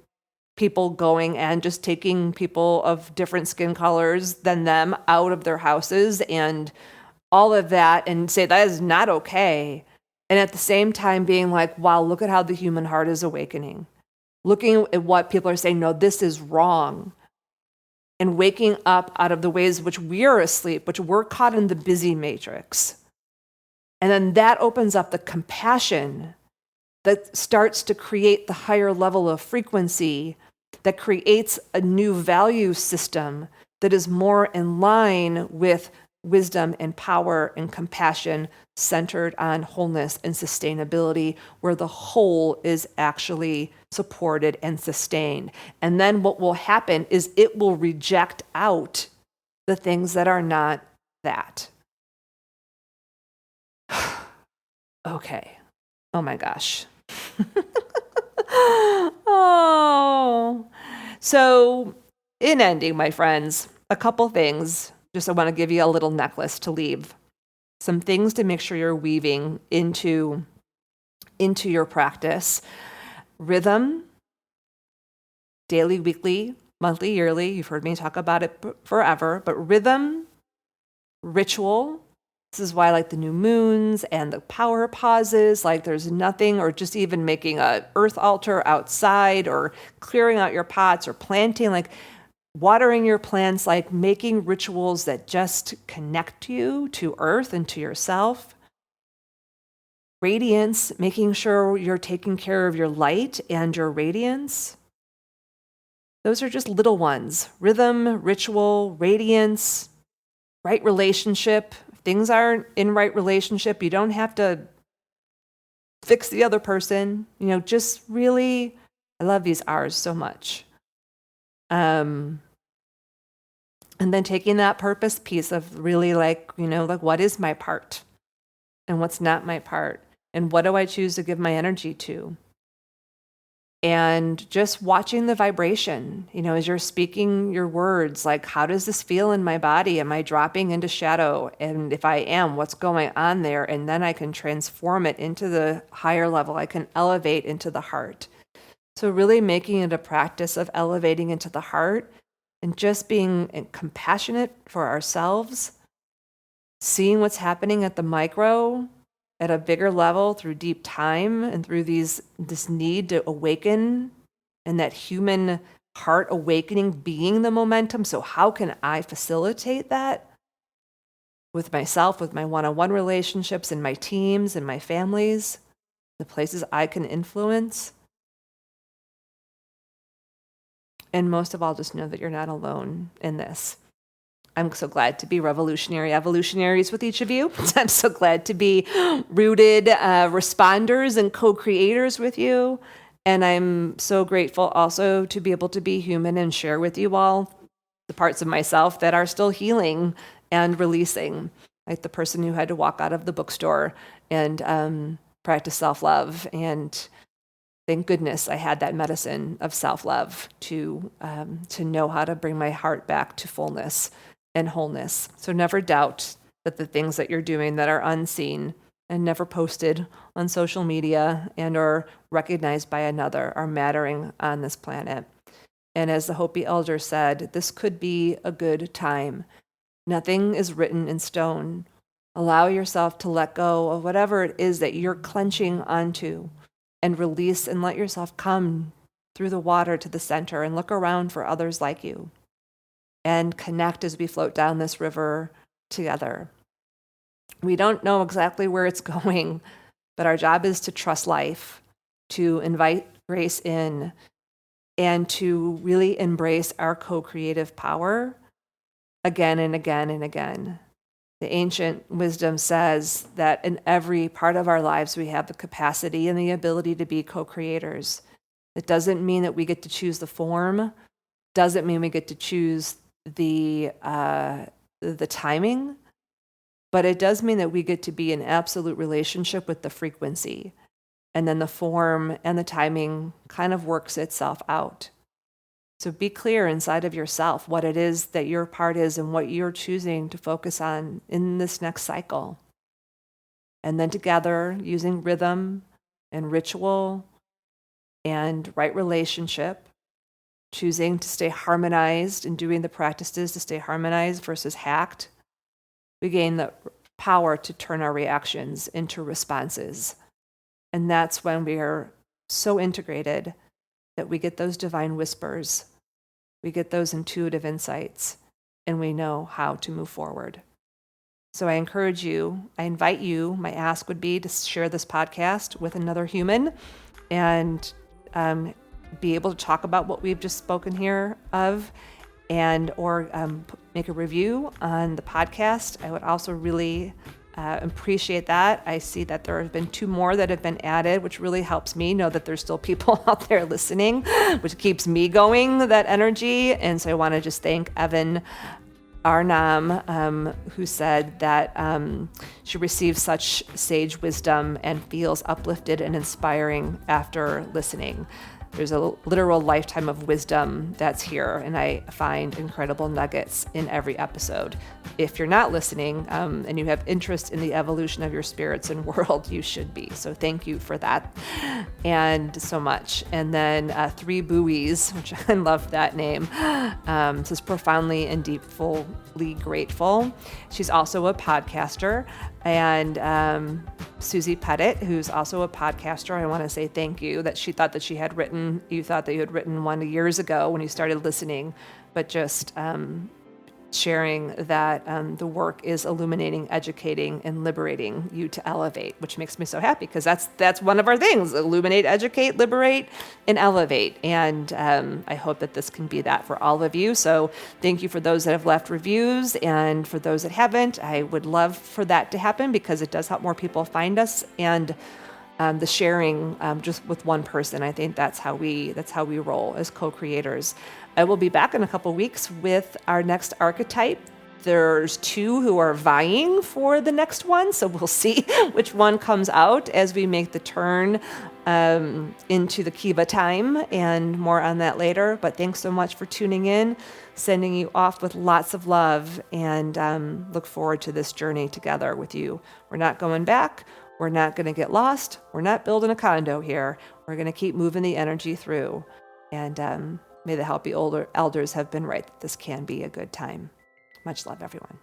people going and just taking people of different skin colors than them out of their houses and all of that, and say that is not okay. And at the same time being like, wow, look at how the human heart is awakening. Looking at what people are saying, no, this is wrong. And waking up out of the ways which we are asleep, which we're caught in the busy matrix. And then that opens up the compassion that starts to create the higher level of frequency that creates a new value system that is more in line with wisdom and power and compassion centered on wholeness and sustainability, where the whole is actually supported and sustained. And then what will happen is it will reject out the things that are not that. Okay. Oh my gosh. Oh, so in ending, my friends, a couple things. Just I want to give you a little necklace to leave. Some things to make sure you're weaving into your practice. Rhythm, daily, weekly, monthly, yearly. You've heard me talk about it forever, but rhythm, ritual. This is why I like the new moons and the power pauses. Like there's nothing, or just even making a earth altar outside, or clearing out your pots, or planting, like watering your plants, like making rituals that just connect you to earth and to yourself. Radiance, making sure you're taking care of your light and your radiance. Those are just little ones. Rhythm, ritual, radiance, right relationship. If things aren't in right relationship, you don't have to fix the other person. Just really, I love these R's so much. And then taking that purpose piece of really like what is my part and what's not my part? And what do I choose to give my energy to? And just watching the vibration, as you're speaking your words, like, how does this feel in my body? Am I dropping into shadow? And if I am, what's going on there? And then I can transform it into the higher level. I can elevate into the heart. So really making it a practice of elevating into the heart and just being compassionate for ourselves, seeing what's happening at the micro, at a bigger level through deep time and through this need to awaken, and that human heart awakening being the momentum. So how can I facilitate that with myself, with my one-on-one relationships, and my teams and my families, the places I can influence? And most of all, just know that you're not alone in this. I'm so glad to be revolutionary evolutionaries with each of you. I'm so glad to be rooted responders and co-creators with you. And I'm so grateful also to be able to be human and share with you all the parts of myself that are still healing and releasing. Like the person who had to walk out of the bookstore and practice self-love. And thank goodness I had that medicine of self-love to know how to bring my heart back to fullness and wholeness. So never doubt that the things that you're doing that are unseen and never posted on social media and or recognized by another are mattering on this planet. And as the Hopi elder said, this could be a good time. Nothing is written in stone. Allow yourself to let go of whatever it is that you're clenching onto and release, and let yourself come through the water to the center and look around for others like you. And connect as we float down this river together. We don't know exactly where it's going, but our job is to trust life, to invite grace in, and to really embrace our co-creative power again and again and again. The ancient wisdom says that in every part of our lives, we have the capacity and the ability to be co-creators. It doesn't mean that we get to choose the form, doesn't mean we get to choose the timing, but it does mean that we get to be in absolute relationship with the frequency, and then the form and the timing kind of works itself out. So be clear inside of yourself what it is that your part is and what you're choosing to focus on in this next cycle. And then together, using rhythm and ritual and right relationship, choosing to stay harmonized and doing the practices to stay harmonized versus hacked, we gain the power to turn our reactions into responses. And that's when we are so integrated that we get those divine whispers, we get those intuitive insights, and we know how to move forward. So I encourage you, I invite you, my ask would be to share this podcast with another human and be able to talk about what we've just spoken here of, and or make a review on the podcast. I would also really appreciate that. I see that there have been 2 more that have been added, which really helps me know that there's still people out there listening, which keeps me going, that energy. And so I want to just thank Evan Arnam, who said that she receives such sage wisdom and feels uplifted and inspiring after listening. There's a literal lifetime of wisdom that's here, and I find incredible nuggets in every episode. If you're not listening and you have interest in the evolution of your spirits and world, you should be. So thank you for that and so much. And then Three Buoys, which I love that name, says profoundly and deeply grateful. She's also a podcaster. And Susie Pettit, who's also a podcaster, I want to say thank you that she thought that you thought that you had written one years ago when you started listening, but just sharing that the work is illuminating, educating, and liberating you to elevate, which makes me so happy because that's one of our things: illuminate, educate, liberate, and elevate. And I hope that this can be that for all of you. So thank you for those that have left reviews, and for those that haven't, I would love for that to happen because it does help more people find us. And the sharing just with one person, I think that's how we roll as co-creators. I will be back in a couple weeks with our next archetype. There's two who are vying for the next one, so we'll see which one comes out as we make the turn into the Kiva time, and more on that later. But thanks so much for tuning in, sending you off with lots of love, and look forward to this journey together with you. We're not going back. We're not going to get lost. We're not building a condo here. We're going to keep moving the energy through. And may the Helpy Elders have been right that this can be a good time. Much love, everyone.